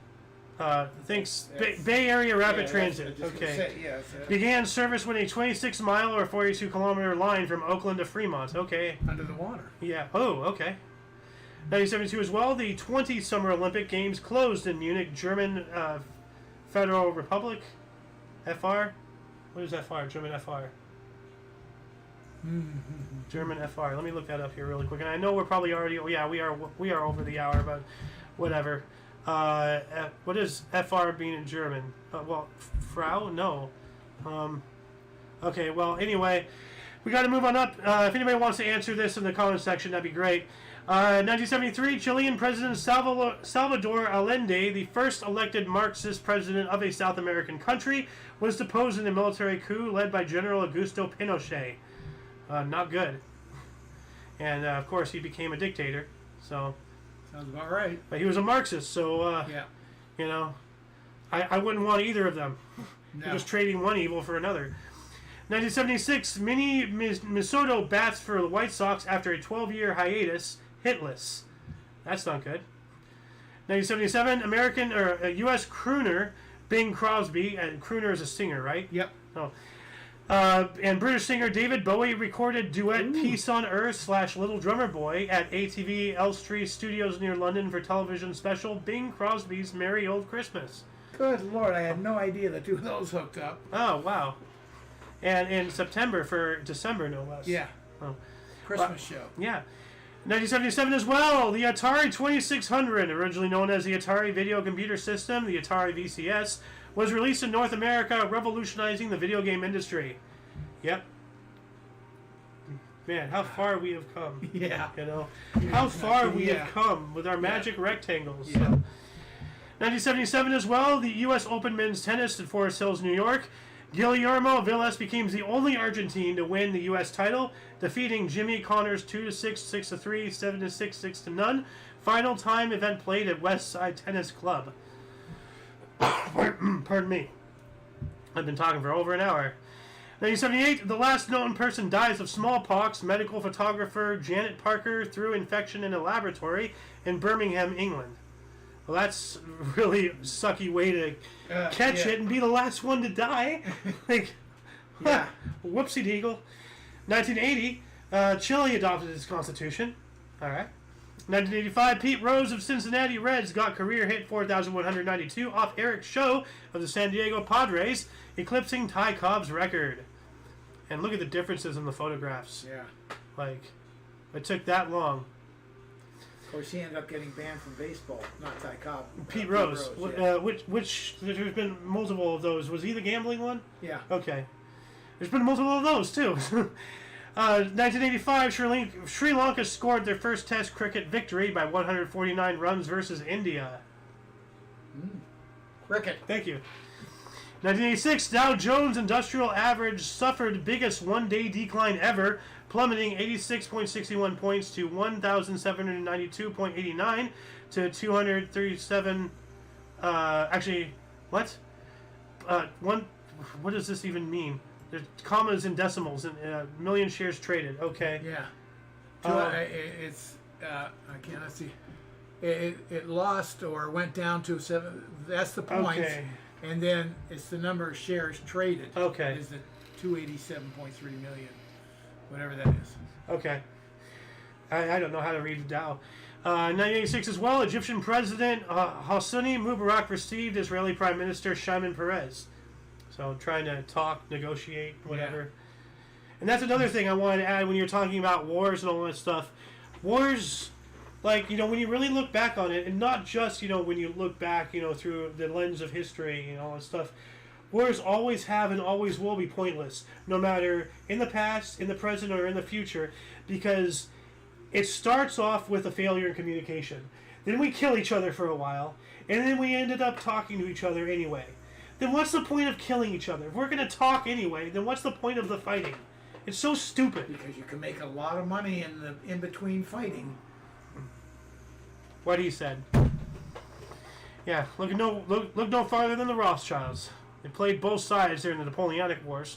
Bay Area Rapid Transit. Okay. Began service with a 26-mile or 42-kilometer line from Oakland to Fremont. Okay. Under the water. Yeah. Oh, okay. 1972 as well, the 20 Summer Olympic Games closed in Munich, German Federal Republic. FR? What is FR? German FR. German FR. Let me look that up here really quick. And I know we're probably already... Oh, yeah, we are over the hour, but whatever. What is FR being in German? Frau? No. Okay, well, anyway, we got to move on up. If anybody wants to answer this in the comment section, that'd be great. 1973, Chilean President Salvador Allende, the first elected Marxist president of a South American country, was deposed in a military coup led by General Augusto Pinochet. Not good. And, of course, he became a dictator. So, sounds about right. But he was a Marxist, so, yeah. You know, I wouldn't want either of them. No. You're just trading one evil for another. 1976, Minnie Minnesota bats for the White Sox after a 12-year hiatus, hitless. That's not good. 1977, U.S. crooner Bing Crosby, and crooner is a singer, right? Yep. Oh. And British singer David Bowie recorded duet Peace on Earth / Little Drummer Boy at ATV Elstree Studios near London for television special Bing Crosby's Merry Old Christmas. Good Lord, I had no idea the two of those hooked up. Oh, wow. And in September for December, no less. Yeah. Oh. Christmas show. Yeah. 1977 as well, the Atari 2600, originally known as the Atari Video Computer System, the Atari VCS, was released in North America, revolutionizing the video game industry. Yep. Man, how far we have come. Yeah. You know, how far we have come with our magic rectangles. Yeah. So. 1977 as well, the U.S. Open men's tennis in Forest Hills, New York. Guillermo Vilas became the only Argentine to win the U.S. title, defeating Jimmy Connors 2-6, 6-3, 7-6, 6-0. Final time event played at West Side Tennis Club. Pardon me. I've been talking for over an hour. 1978, the last known person dies of smallpox. Medical photographer Janet Parker through infection in a laboratory in Birmingham, England. Well, that's a really sucky way to catch it and be the last one to die. Like, whoopsie deagle. 1980, Chile adopted its constitution. All right. 1985, Pete Rose of Cincinnati Reds got career hit 4,192 off Eric Show of the San Diego Padres, eclipsing Ty Cobb's record. And look at the differences in the photographs. Yeah. Like, it took that long. Of course, he ended up getting banned from baseball. Not Ty Cobb. Pete Rose. Which there's been multiple of those. Was he the gambling one? Yeah. Okay. There's been multiple of those, too. 1985, Sri Lanka scored their first Test cricket victory by 149 runs versus India. Cricket. Thank you. 1986, Dow Jones Industrial Average suffered biggest one-day decline ever, plummeting 86.61 points to 1,792.89 to 237. Actually, what? What does this even mean? There's commas and decimals and million shares traded. Okay. Yeah. I can't. Let's see. It lost or went down to 7. That's the points. Okay. And then it's the number of shares traded. Okay. Is the 287.3 million, whatever that is. Okay. I don't know how to read the Dow. 1986 as well, Egyptian President Hosni Mubarak received Israeli Prime Minister Shimon Peres. So trying to talk, negotiate, whatever. Yeah. And that's another thing I wanted to add when you're talking about wars and all that stuff. Wars, like, you know, when you really look back on it, and not just, you know, when you look back, you know, through the lens of history and all that stuff, wars always have and always will be pointless, no matter in the past, in the present, or in the future, because it starts off with a failure in communication. Then we kill each other for a while, and then we ended up talking to each other anyway. Then what's the point of killing each other? If we're going to talk anyway, then what's the point of the fighting? It's so stupid. Because you can make a lot of money in between fighting. What he said. Yeah, look no farther than the Rothschilds. They played both sides during the Napoleonic Wars.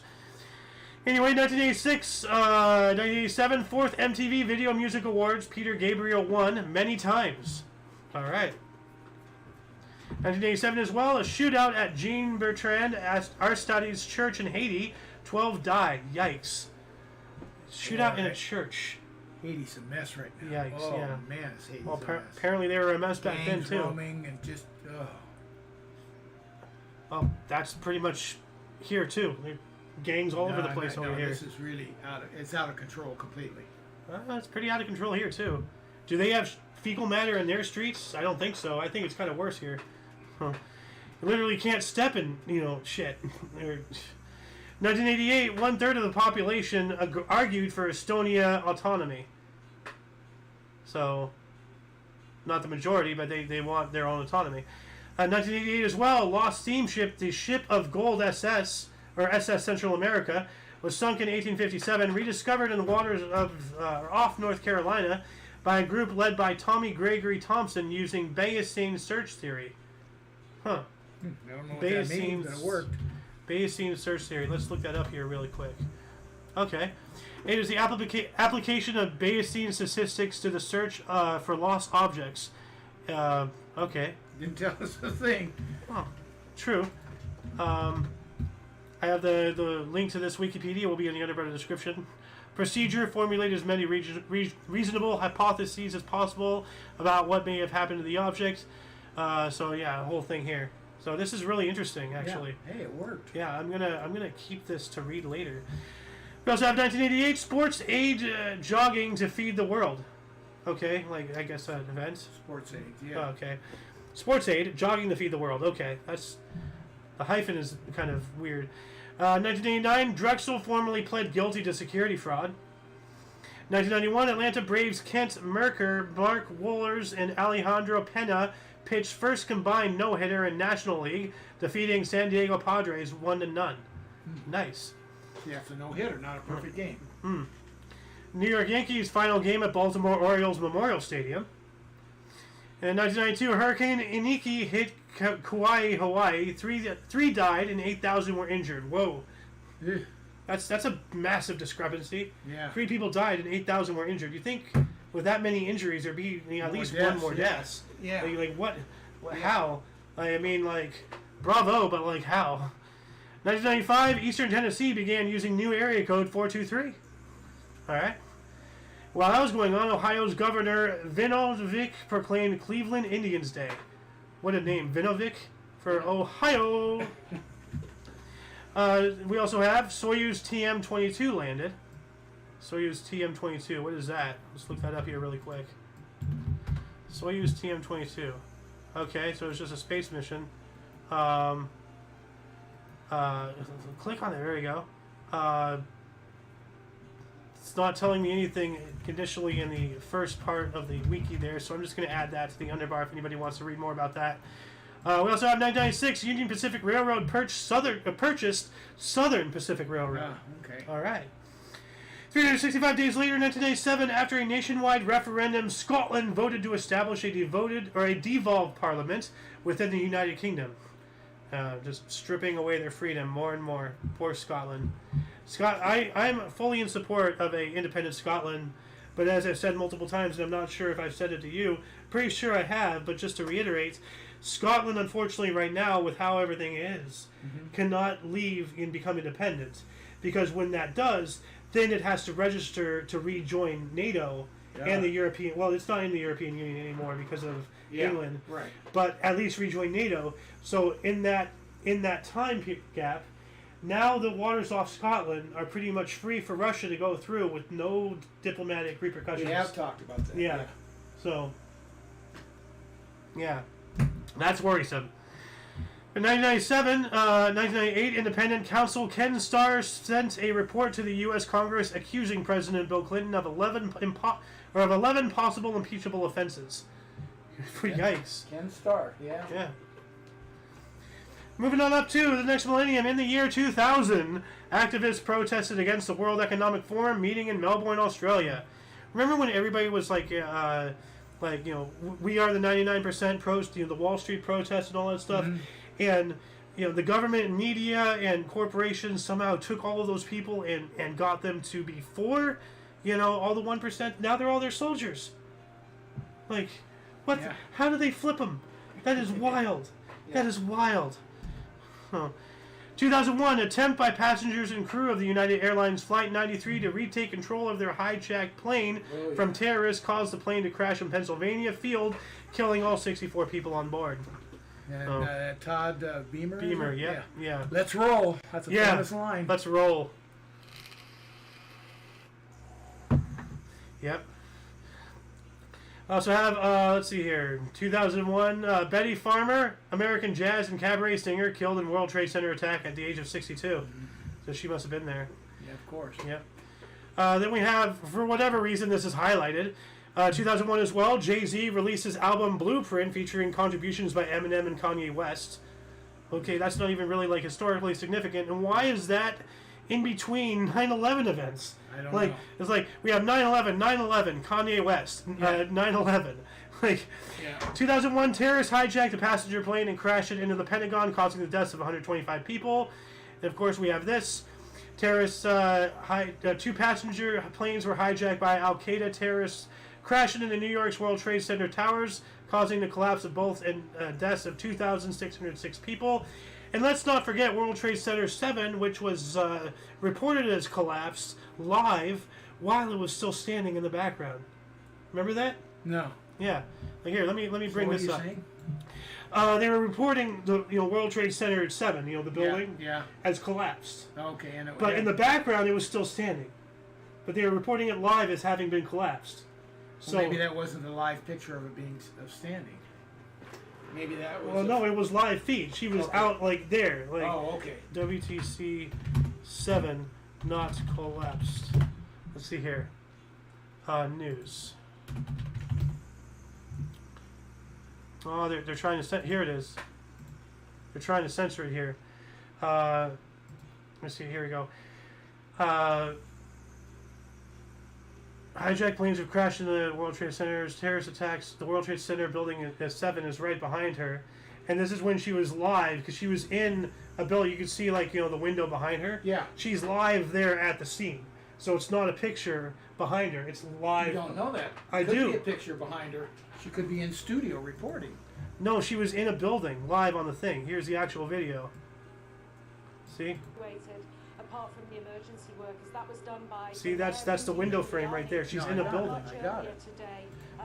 Anyway, 1986, 1987, 4th MTV Video Music Awards. Peter Gabriel won many times. All right. 1987 as well, a shootout at Jean Bertrand Arstadi's church in Haiti. 12 died. Yikes. Shootout in a church. Haiti's a mess right now. Yikes, oh, yeah. Man, is Haiti's a mess. Apparently they were a mess back then, too. Roaming and just, Well, that's pretty much here, too. Gangs all over the place over here. This is really out of control completely. It's pretty out of control here, too. Do they have fecal matter in their streets? I don't think so. I think it's kind of worse here. Huh. You literally can't step in, you know, shit. 1988, 1/3 of the population argued for Estonia autonomy. So, not the majority, but they want their own autonomy. 1988 as well, lost steamship, the Ship of Gold SS, or SS Central America, was sunk in 1857, rediscovered in the waters of off North Carolina by a group led by Tommy Gregory Thompson using Bayesian search theory. Huh. I don't know what that means, but it worked. Bayesian search theory. Let's look that up here really quick. Okay. It is the application of Bayesian statistics to the search for lost objects. Okay. Didn't tell us a thing. Oh, true. I have the link to this Wikipedia. Will be in the under part of the description. Procedure: formulate as many reasonable hypotheses as possible about what may have happened to the object. So yeah, the whole thing here. So this is really interesting, actually. Yeah. Hey, it worked. Yeah, I'm gonna keep this to read later. We also have 1988 sports aid jogging to feed the world. Okay, like I guess an event. Sports aid. Yeah. Oh, okay. Sports aid jogging to feed the world. Okay, that's the hyphen is kind of weird. 1989, Drexel formally pled guilty to security fraud. 1991, Atlanta Braves Kent Merker, Mark Wohlers, and Alejandro Pena pitched first combined no-hitter in National League, defeating San Diego Padres 1-0. Nice. Yeah, it's a no-hitter, not a perfect game. New York Yankees final game at Baltimore Orioles Memorial Stadium. In 1992, Hurricane Iniki hit Kauai, Hawaii. Three died and 8,000 were injured. Whoa. Yeah. That's a massive discrepancy. Yeah. 3 people died and 8,000 were injured. You think with that many injuries there'd be at least deaths, one more death? Yeah. Like what? How? I mean, like, bravo, but like how? 1995, Eastern Tennessee began using new area code 423. All right. While that was going on, Ohio's Governor Vinovich proclaimed Cleveland Indians Day. What a name, Vinovich, for Ohio. We also have Soyuz TM-22 landed. Soyuz TM-22, what is that? Let's look that up here really quick. Soyuz TM-22. Okay, so it's just a space mission. Click on it, there we go. It's not telling me anything initially in the first part of the wiki there, so I'm just going to add that to the underbar if anybody wants to read more about that. We also have 1996, Union Pacific Railroad purchased Southern Pacific Railroad. Okay. All right. 365 days later, 1997, after a nationwide referendum, Scotland voted to establish a devolved parliament within the United Kingdom. Just stripping away their freedom more and more. Poor Scotland. I'm fully in support of a independent Scotland, but as I've said multiple times, and I'm not sure if I've said it to you, pretty sure I have, but just to reiterate, Scotland, unfortunately, right now, with how everything is, cannot leave and become independent. Because when that does, then it has to register to rejoin NATO and the European... Well, it's not in the European Union anymore because of England. Right. But at least rejoin NATO. So in that time gap, now the waters off Scotland are pretty much free for Russia to go through with no diplomatic repercussions. We have talked about that. Yeah. So, yeah. That's worrisome. In 1997, 1998, Independent Counsel Ken Starr sent a report to the U.S. Congress accusing President Bill Clinton of 11 possible impeachable offenses. Yikes. Ken Starr, yeah. Yeah. Moving on up to the next millennium, in the year 2000, activists protested against the World Economic Forum meeting in Melbourne, Australia. Remember when everybody was like, we are the 99% the Wall Street protest and all that stuff? And, the government and media and corporations somehow took all of those people and got them to be for, all the 1%. Now they're all their soldiers. Like, what? Yeah. How do they flip them? That is wild. That is wild. Huh. 2001, attempt by passengers and crew of the United Airlines Flight 93 to retake control of their hijacked plane from terrorists caused the plane to crash in Pennsylvania field, killing all 64 people on board. And Todd Beamer? Beamer, yeah. Let's roll. That's a famous line. Let's roll. Yep. Also have, let's see here, 2001, Betty Farmer, American jazz and cabaret singer, killed in World Trade Center attack at the age of 62. So she must have been there. Yeah, of course. Yep. Then we have, for whatever reason this is highlighted, 2001 as well, Jay-Z releases album Blueprint featuring contributions by Eminem and Kanye West. Okay, that's not even really like historically significant. And why is that in between 9/11 events? I don't know. It's like we have 9/11, 9/11, Kanye West, 9/11. Like, 2001, terrorists hijacked a passenger plane and crashed it into the Pentagon, causing the deaths of 125 people. And of course, we have this. Terrorists, 2 passenger planes were hijacked by Al-Qaeda terrorists, crashing into New York's World Trade Center towers, causing the collapse of both and deaths of 2,606 people. And let's not forget World Trade Center 7, which was reported as collapsed live while it was still standing in the background. Remember that? No. Yeah. Like here, let me bring this up. Saying? They were reporting the World Trade Center 7, the building, has collapsed. Okay, but in the background it was still standing. But they were reporting it live as having been collapsed. So maybe that wasn't a live picture of it being standing. Maybe that was. Well, no, it was live feed. She was out like there. Like, okay. WTC 7 not collapsed. Let's see here. News. Oh, they're trying to here it is. They're trying to censor it here. Let's see. Here we go. Hijacked planes have crashed into the World Trade Center's terrorist attacks. The World Trade Center building 7 is right behind her, and this is when she was live because she was in a building. You could see the window behind her. Yeah. She's live there at the scene, so it's not a picture behind her. It's live. You don't know that. I do. Could be a picture behind her. She could be in studio reporting. No, she was in a building live on the thing. Here's the actual video. See? Apart from the emergency workers, that was done by. See, that's the window frame right there. She's in a building. I got it.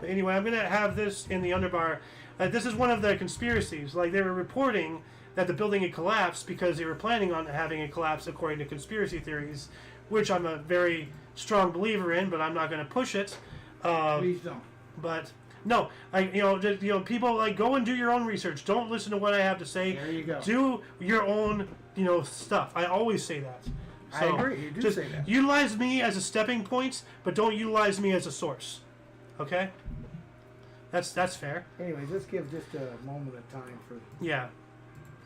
But anyway, I'm gonna have this in the underbar. This is one of the conspiracies. Like, they were reporting that the building had collapsed because they were planning on having it collapse according to conspiracy theories, which I'm a very strong believer in, but I'm not going to push it. Please don't. But no, people go and do your own research. Don't listen to what I have to say. There you go. Do your own, stuff. I always say that. So, I agree. You do say that. Utilize me as a stepping point, but don't utilize me as a source. Okay? That's fair. Anyways, let's give just a moment of time for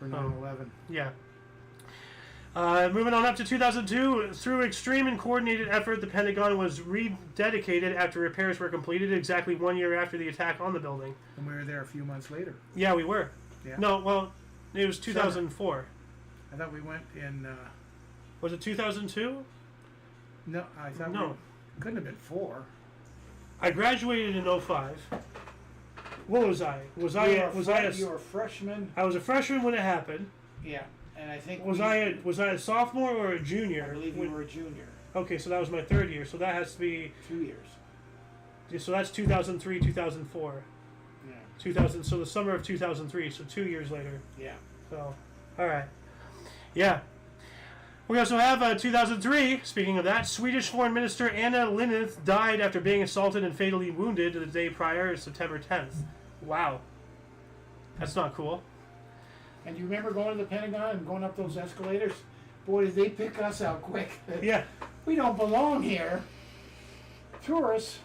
9/11. Yeah. Moving on up to 2002, through extreme and coordinated effort, the Pentagon was rededicated after repairs were completed exactly 1 year after the attack on the building. And we were there a few months later. Yeah, we were. Yeah. No, well, it was 2004. I thought we went in... was it 2002? No, I thought no. Couldn't have been 4. I graduated in 05. What was I? You were a freshman? I was a freshman when it happened. Yeah. And I think was I a sophomore or a junior? I believe you were a junior. Okay, so that was my 3rd year. So that has to be 2 years. So that's 2003, 2004. Yeah. 2000. So the summer of 2003. So 2 years later. Yeah. So, all right. Yeah. We also have 2003. Speaking of that, Swedish Foreign Minister Anna Lindh died after being assaulted and fatally wounded the day prior, September 10th. Wow. That's not cool. And you remember going to the Pentagon and going up those escalators? Boy, did they pick us out quick. Yeah. We don't belong here. Tourists.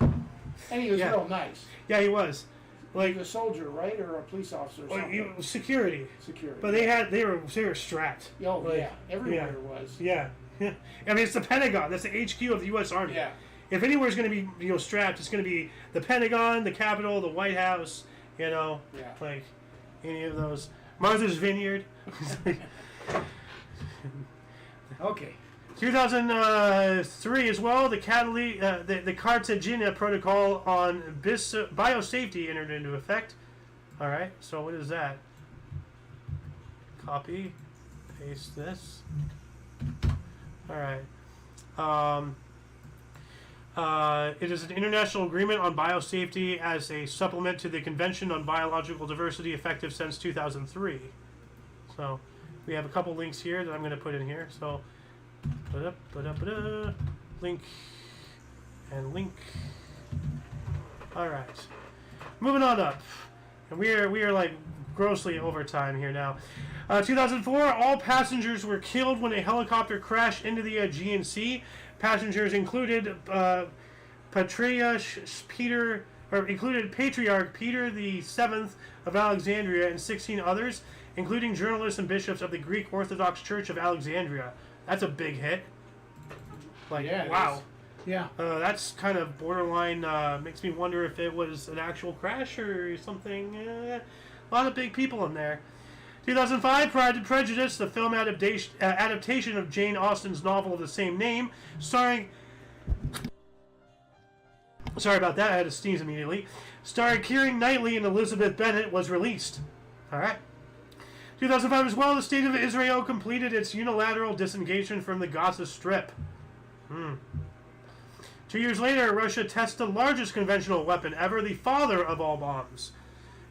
And he was real nice. Yeah, he was. Like he was a soldier, right? Or a police officer or something? Security. Security. But they were strapped. Oh, yeah. Everywhere was. Yeah. I mean, it's the Pentagon. That's the HQ of the U.S. Army. Yeah. If anywhere's going to be strapped, it's going to be the Pentagon, the Capitol, the White House, like any of those. Martha's Vineyard. Okay. 2003 as well, the Cartagena Protocol on biosafety entered into effect. All right, so what is that? Copy, paste this. All right. It is an international agreement on biosafety as a supplement to the Convention on Biological Diversity, effective since 2003. So we have a couple links here that I'm going to put in here. So link and link. All right, moving on up, and we are like grossly over time here now. 2004, all passengers were killed when a helicopter crashed into the Aegean Sea. Passengers included included Patriarch Peter the Seventh of Alexandria and 16 others, including journalists and bishops of the Greek Orthodox Church of Alexandria. That's a big hit. Like, yeah, wow. Yeah. That's kind of borderline, makes me wonder if it was an actual crash or something. A lot of big people in there. 2005, Pride and Prejudice, the film adaptation of Jane Austen's novel of the same name, starring... Sorry about that, I had to sneeze immediately. Starring Keira Knightley and Elizabeth Bennet, was released. Alright. 2005 as well, the State of Israel completed its unilateral disengagement from the Gaza Strip. 2 years later, Russia tests the largest conventional weapon ever, the father of all bombs.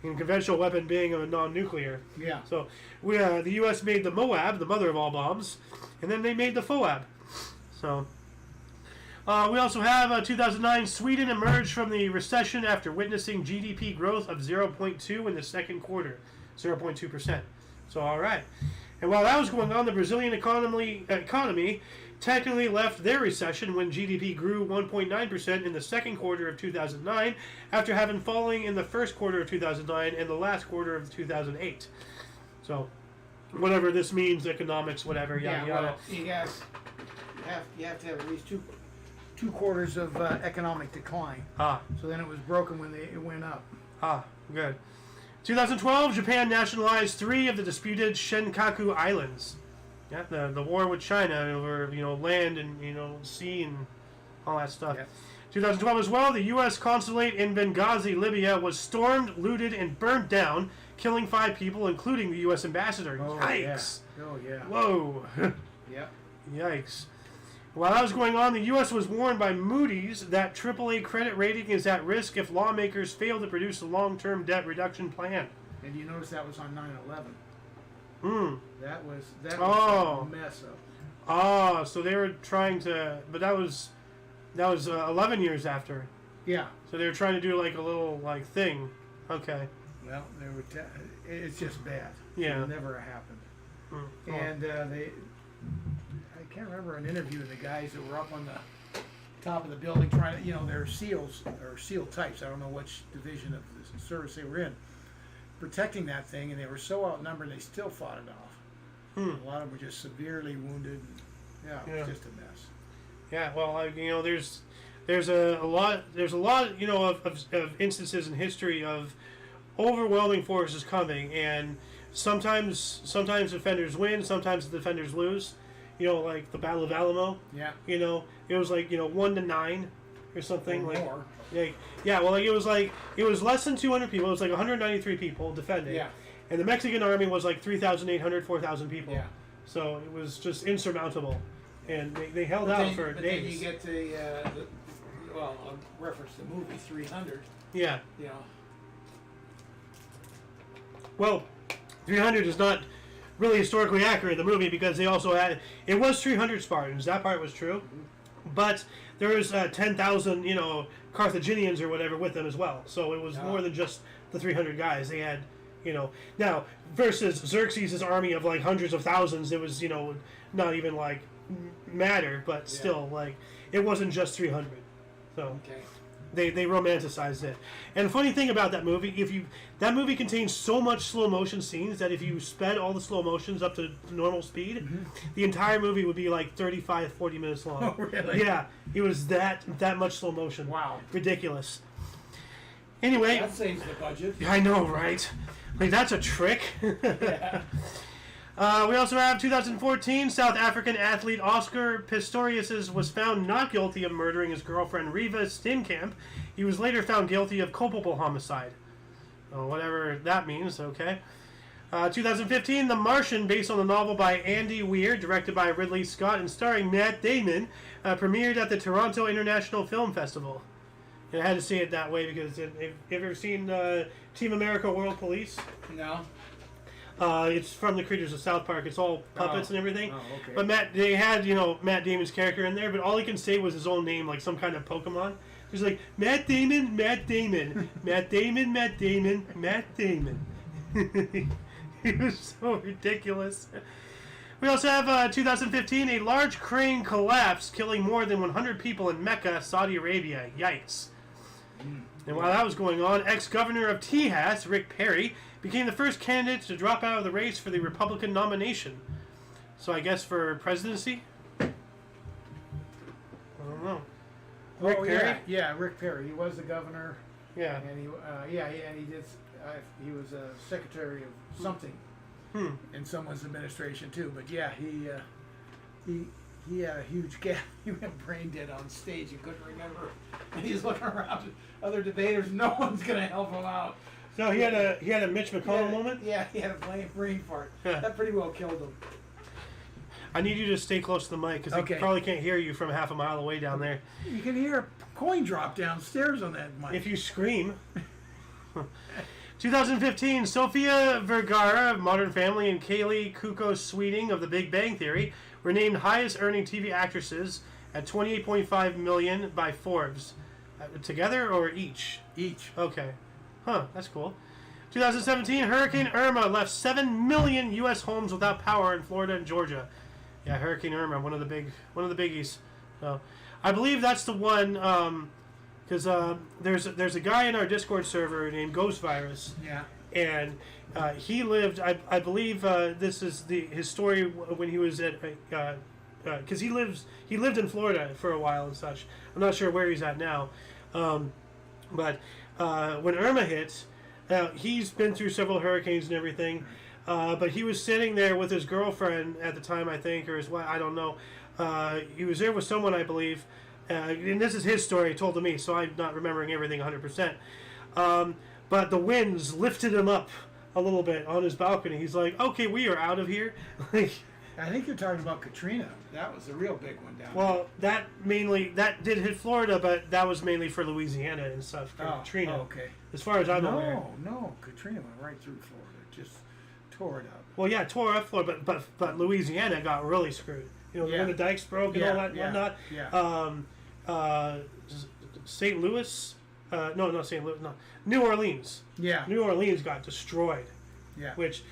And conventional weapon being a non-nuclear. Yeah. So, the U.S. made the Moab, the mother of all bombs, and then they made the Foab. So, we also have 2009, Sweden emerged from the recession after witnessing GDP growth of 0.2 in the second quarter. 0.2%. So, all right. And while that was going on, the Brazilian economy technically left their recession when GDP grew 1.9% in the second quarter of 2009 after having fallen in the first quarter of 2009 and the last quarter of 2008. So, whatever this means, economics, whatever, yada yada. Well, you have to have at least two quarters of economic decline. So then it was broken when it went up. Good. 2012, Japan nationalized 3 of the disputed Senkaku Islands. Yeah, the war with China over, land and, sea and all that stuff. Yes. 2012 as well, the U.S. consulate in Benghazi, Libya, was stormed, looted, and burnt down, killing 5 people, including the U.S. ambassador. Yikes. Yeah. Oh, yeah. Whoa. Yep. Yikes. While that was going on, the U.S. was warned by Moody's that AAA credit rating is at risk if lawmakers fail to produce a long-term debt reduction plan. And you notice that was on 9/11. That was a mess up. So they were trying to, but that was 11 years after. Yeah. So they were trying to do like a little thing. Okay. Well, it's just bad. Yeah. It never happened. And I can't remember an interview of the guys that were up on the top of the building trying to, they're SEALs or SEAL types. I don't know which division of the service they were in. Protecting that thing, and they were so outnumbered they still fought it off. A lot of them were just severely wounded. It was just a mess. Yeah, well, there's a lot of instances in history of overwhelming forces coming, and sometimes defenders win, sometimes the defenders lose. Like the Battle of Alamo. Yeah. It was 1-9 or something. Or more. It was less than 200 people. It was 193 people defending. Yeah. And the Mexican army was 3,800, 4,000 people. Yeah. So it was just insurmountable. And they held out for days. But then you get the reference the movie 300. Yeah. Well, 300 is not really historically accurate in the movie because they also had, it was 300 Spartans. That part was true. But there was 10,000, Carthaginians or whatever with them as well. So it was more than just the 300 guys. They had, now versus Xerxes' army of hundreds of thousands, it was, not even matter, but still it wasn't just 300. So they romanticized it. And the funny thing about that movie, that movie contains so much slow motion scenes that if you sped all the slow motions up to normal speed, the entire movie would be 35, 40 minutes long. Oh, really? Yeah, it was that much slow motion. Wow. Ridiculous. Anyway. That saves the budget. I know, right? That's a trick. Yeah. We also have 2014, South African athlete Oscar Pistorius was found not guilty of murdering his girlfriend Riva Steenkamp. He was later found guilty of culpable homicide. Whatever that means, okay. 2015, The Martian, based on the novel by Andy Weir, directed by Ridley Scott and starring Matt Damon, premiered at the Toronto International Film Festival. And I had to say it that way because have you ever seen Team America World Police? No. It's from the creators of South Park. It's all puppets and everything. Oh, okay. But they had, Matt Damon's character in there, but all he can say was his own name, like some kind of Pokemon. He's like, Matt Damon, Matt Damon, Matt Damon, Matt Damon, Matt Damon. It was so ridiculous. We also have 2015, a large crane collapsed, killing more than 100 people in Mecca, Saudi Arabia. Yikes. And while that was going on, ex-governor of Texas, Rick Perry, became the first candidate to drop out of the race for the Republican nomination. So I guess for presidency? I don't know. Rick Perry? Yeah, Rick Perry. He was the governor. Yeah. And he did. He was a secretary of something in someone's administration too. But yeah, he had a huge gap. He went brain dead on stage. He couldn't remember, and he's looking around at other debaters. No one's gonna help him out. So he had a Mitch McConnell moment. Yeah, he had a brain fart. That pretty well killed him. I need you to stay close to the mic because they probably can't hear you from half a mile away down there. You can hear a coin drop downstairs on that mic. If you scream. 2015, Sofia Vergara of Modern Family and Kaylee Cuoco Sweeting of The Big Bang Theory were named highest earning TV actresses at $28.5 million by Forbes. Together or each? Each. Okay. Huh, that's cool. 2017, Hurricane Irma left 7 million U.S. homes without power in Florida and Georgia. Yeah, Hurricane Irma, one of the biggies. So, I believe that's the one, because there's a guy in our Discord server named Ghost Virus. Yeah. And he lived. I believe this is his story when he was at, because he lived in Florida for a while and such. I'm not sure where he's at now, but when Irma hit, he's been through several hurricanes and everything. But he was sitting there with his girlfriend at the time, I think, or his wife, I don't know. He was there with someone, I believe. And this is his story told to me, so I'm not remembering everything 100%. But the winds lifted him up a little bit on his balcony. He's like, okay, we are out of here. I think you're talking about Katrina. That was a real big one down there. Well, that did hit Florida, but that was mainly for Louisiana and stuff. For Katrina. Oh, okay. As far as I'm aware. No, Katrina went right through Florida. Just tore it up. Well, yeah, tore up Florida, but Louisiana got really screwed. When the dikes broke and all that and whatnot. Yeah. St. Louis, not St. Louis, no, New Orleans. Yeah. New Orleans got destroyed. Yeah. Which,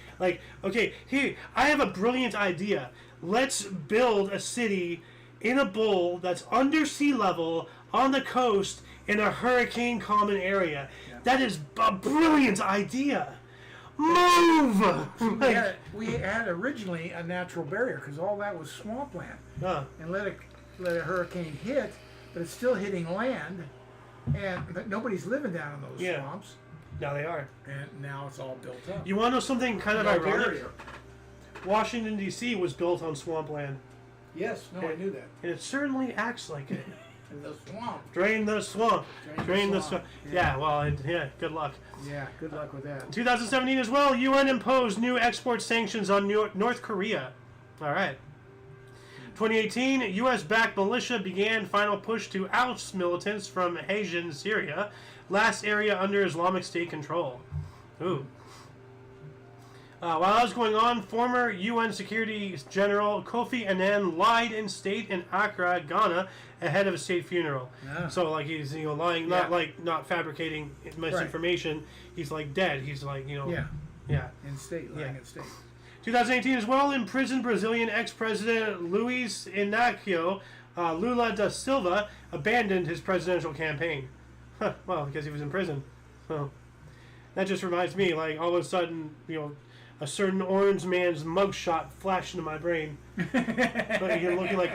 okay, here, I have a brilliant idea. Let's build a city in a bowl that's under sea level on the coast in a hurricane common area. Yeah. That is a brilliant idea. Move! We had originally a natural barrier because all that was swampland. And let a hurricane hit, but it's still hitting land, but nobody's living down in those swamps. Now they are. And now it's all built up. You want to know something kind of ironic? Barrier. Washington, D.C. was built on swampland. Yes, I knew that. And it certainly acts like it. The swamp. Drain the swamp. Drain the swamp. Yeah, well, good luck. Yeah, good luck with that. 2017 as well, UN imposed new export sanctions on North Korea. All right. 2018, U.S.-backed militia began final push to oust militants from Hejin, Syria, last area under Islamic State control. Ooh. While that was going on, former UN Security General Kofi Annan lied in state in Accra, Ghana, ahead of a state funeral. Yeah. So, he's lying, not fabricating misinformation. Right. He's dead. He's in state, lying in state. 2018 as well, imprisoned Brazilian ex-president Luiz Inácio Lula da Silva abandoned his presidential campaign. Well, because he was in prison. So that just reminds me, all of a sudden, a certain orange man's mugshot flashed into my brain. You're looking like.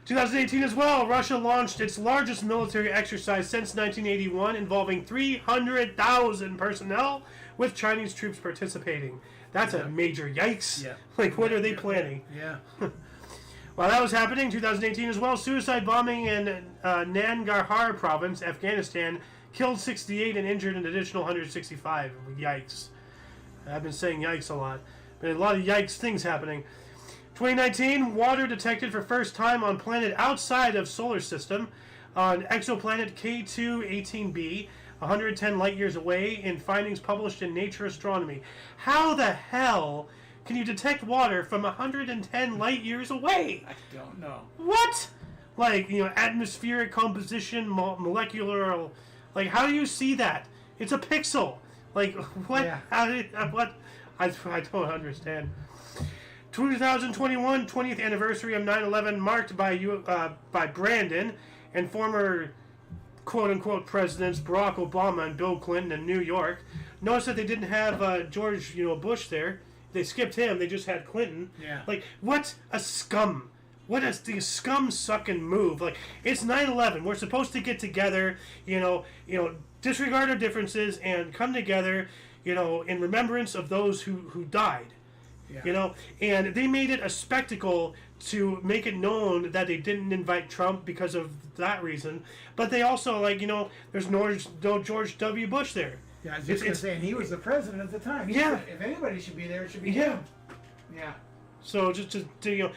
2018 as well, Russia launched its largest military exercise since 1981, involving 300,000 personnel, with Chinese troops participating. That's a major yikes. Yeah. What are they planning? Yeah. While that was happening, 2018 as well, suicide bombing in Nangarhar province, Afghanistan, killed 68 and injured an additional 165. Yikes. I've been saying yikes a lot. Been a lot of yikes things happening. 2019, water detected for first time on planet outside of solar system on exoplanet K2-18b, 110 light years away, in findings published in Nature Astronomy. How the hell can you detect water from 110 light years away? I don't know. What? Atmospheric composition, molecular... how do you see that? It's a pixel. Like, what? Yeah. What? I don't understand. 2021 20th anniversary of 9/11 marked by Brandon and former quote-unquote presidents Barack Obama and Bill Clinton in New York. Notice that they didn't have George Bush there. They skipped him. They just had Clinton. Yeah. Like, what a scum. What is the scum-sucking move? Like, it's 9/11. We're supposed to get together, disregard our differences and come together, in remembrance of those who died. Yeah. And they made it a spectacle to make it known that they didn't invite Trump because of that reason. But they also, there's no George W. Bush there. Yeah, I was just going to say, and he was the president at the time. Yeah. If anybody should be there, it should be him. Yeah. So just to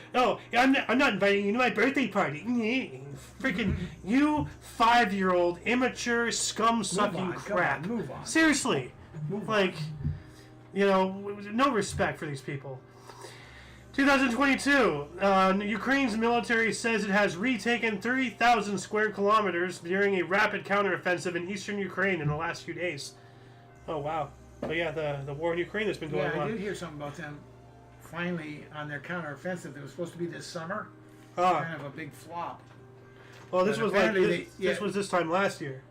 I'm not inviting you to my birthday party. Freaking you 5-year-old immature scum-sucking crap. Move on. Seriously. No respect for these people. 2022, Ukraine's military says it has retaken 30,000 square kilometers during a rapid counteroffensive in eastern Ukraine in the last few days. Oh, wow. But yeah, the war in Ukraine that's been going on. Yeah, I did hear something about them finally on their counteroffensive. It was supposed to be this summer. Kind of a big flop. Well, this was this was this time last year.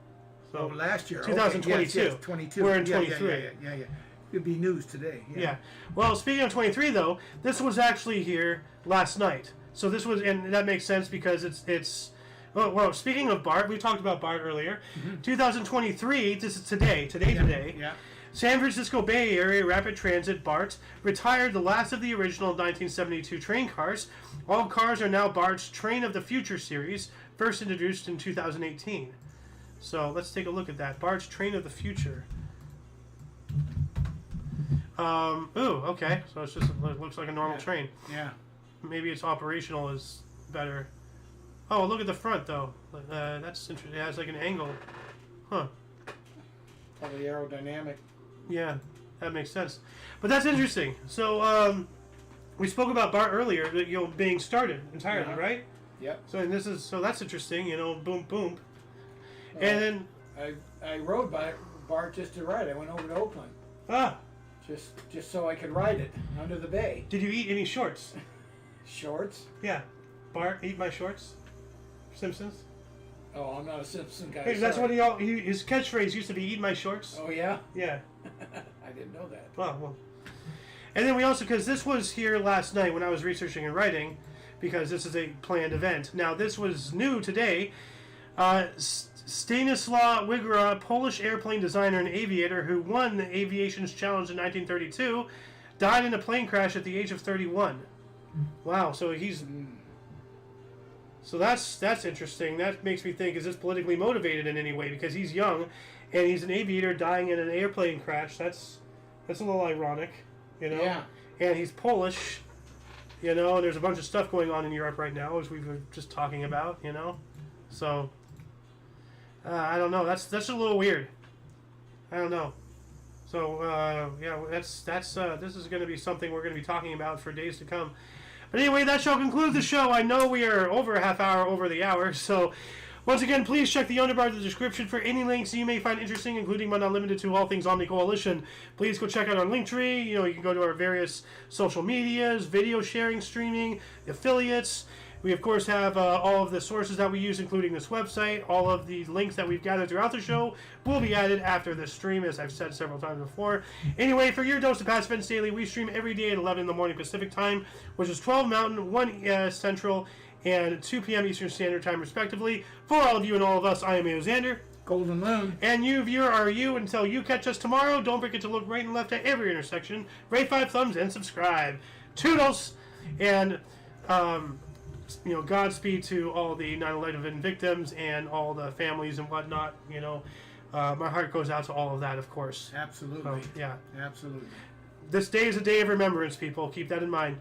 So last year. 2022. Okay, yes, 22. We're in 23. Yeah. It'd be news today. Yeah. Well, speaking of 23, though, this was actually here last night. So this was, and that makes sense because it's. Well, speaking of BART, we talked about BART earlier. 2023. This is today. Yeah. San Francisco Bay Area Rapid Transit BART retired the last of the original 1972 train cars. All cars are now BART's Train of the Future series, first introduced in 2018. So let's take a look at that. BART's Train of the Future. Okay. So it looks like a normal train. Yeah. Maybe its operational is better. Oh, look at the front though. That's interesting. It has like an angle. Huh. Probably aerodynamic. Yeah, that makes sense. But that's interesting. So we spoke about BART earlier, being started entirely, right? Yep. So that's interesting. Boom, boom. And then I rode by BART just to ride. I went over to Oakland. Just so I could ride it under the bay. Did you eat any shorts? Shorts? Yeah. BART, eat my shorts? Simpsons? Oh, I'm not a Simpson guy. Hey, that's what his catchphrase used to be, eat my shorts. Oh, yeah? Yeah. I didn't know that. Well. And then we also, because this was here last night when I was researching and writing, because this is a planned event. Now, this was new today. Stanislaw Wigora, Polish airplane designer and aviator who won the Aviation's Challenge in 1932, died in a plane crash at the age of 31. Wow, so he's... So that's interesting. That makes me think, is this politically motivated in any way? Because he's young, and he's an aviator dying in an airplane crash. That's a little ironic, Yeah. And he's Polish, and there's a bunch of stuff going on in Europe right now, as we were just talking about, So... I don't know. That's a little weird. I don't know. So this is going to be something we're going to be talking about for days to come. But anyway, that shall conclude the show. I know we are over a half hour over the hour, so once again, please check the underbar of the description for any links you may find interesting, including but not limited to all things Omni Coalition. Please go check out our Linktree. You can go to our various social medias, video sharing, streaming, affiliates. We, of course, have all of the sources that we use, including this website. All of the links that we've gathered throughout the show will be added after this stream, as I've said several times before. Anyway, for your dose of past events daily, we stream every day at 11 in the morning Pacific time, which is 12 Mountain, 1 Central, and 2 p.m. Eastern Standard Time, respectively. For all of you and all of us, I am Xander. Golden Moon. And you, viewer, are you. Until you catch us tomorrow, don't forget to look right and left at every intersection, rate 5 thumbs, and subscribe. Toodles! And, Godspeed to all the 9/11 victims and all the families and whatnot. My heart goes out to all of that, of course. Absolutely. Yeah. Absolutely. This day is a day of remembrance, people. Keep that in mind.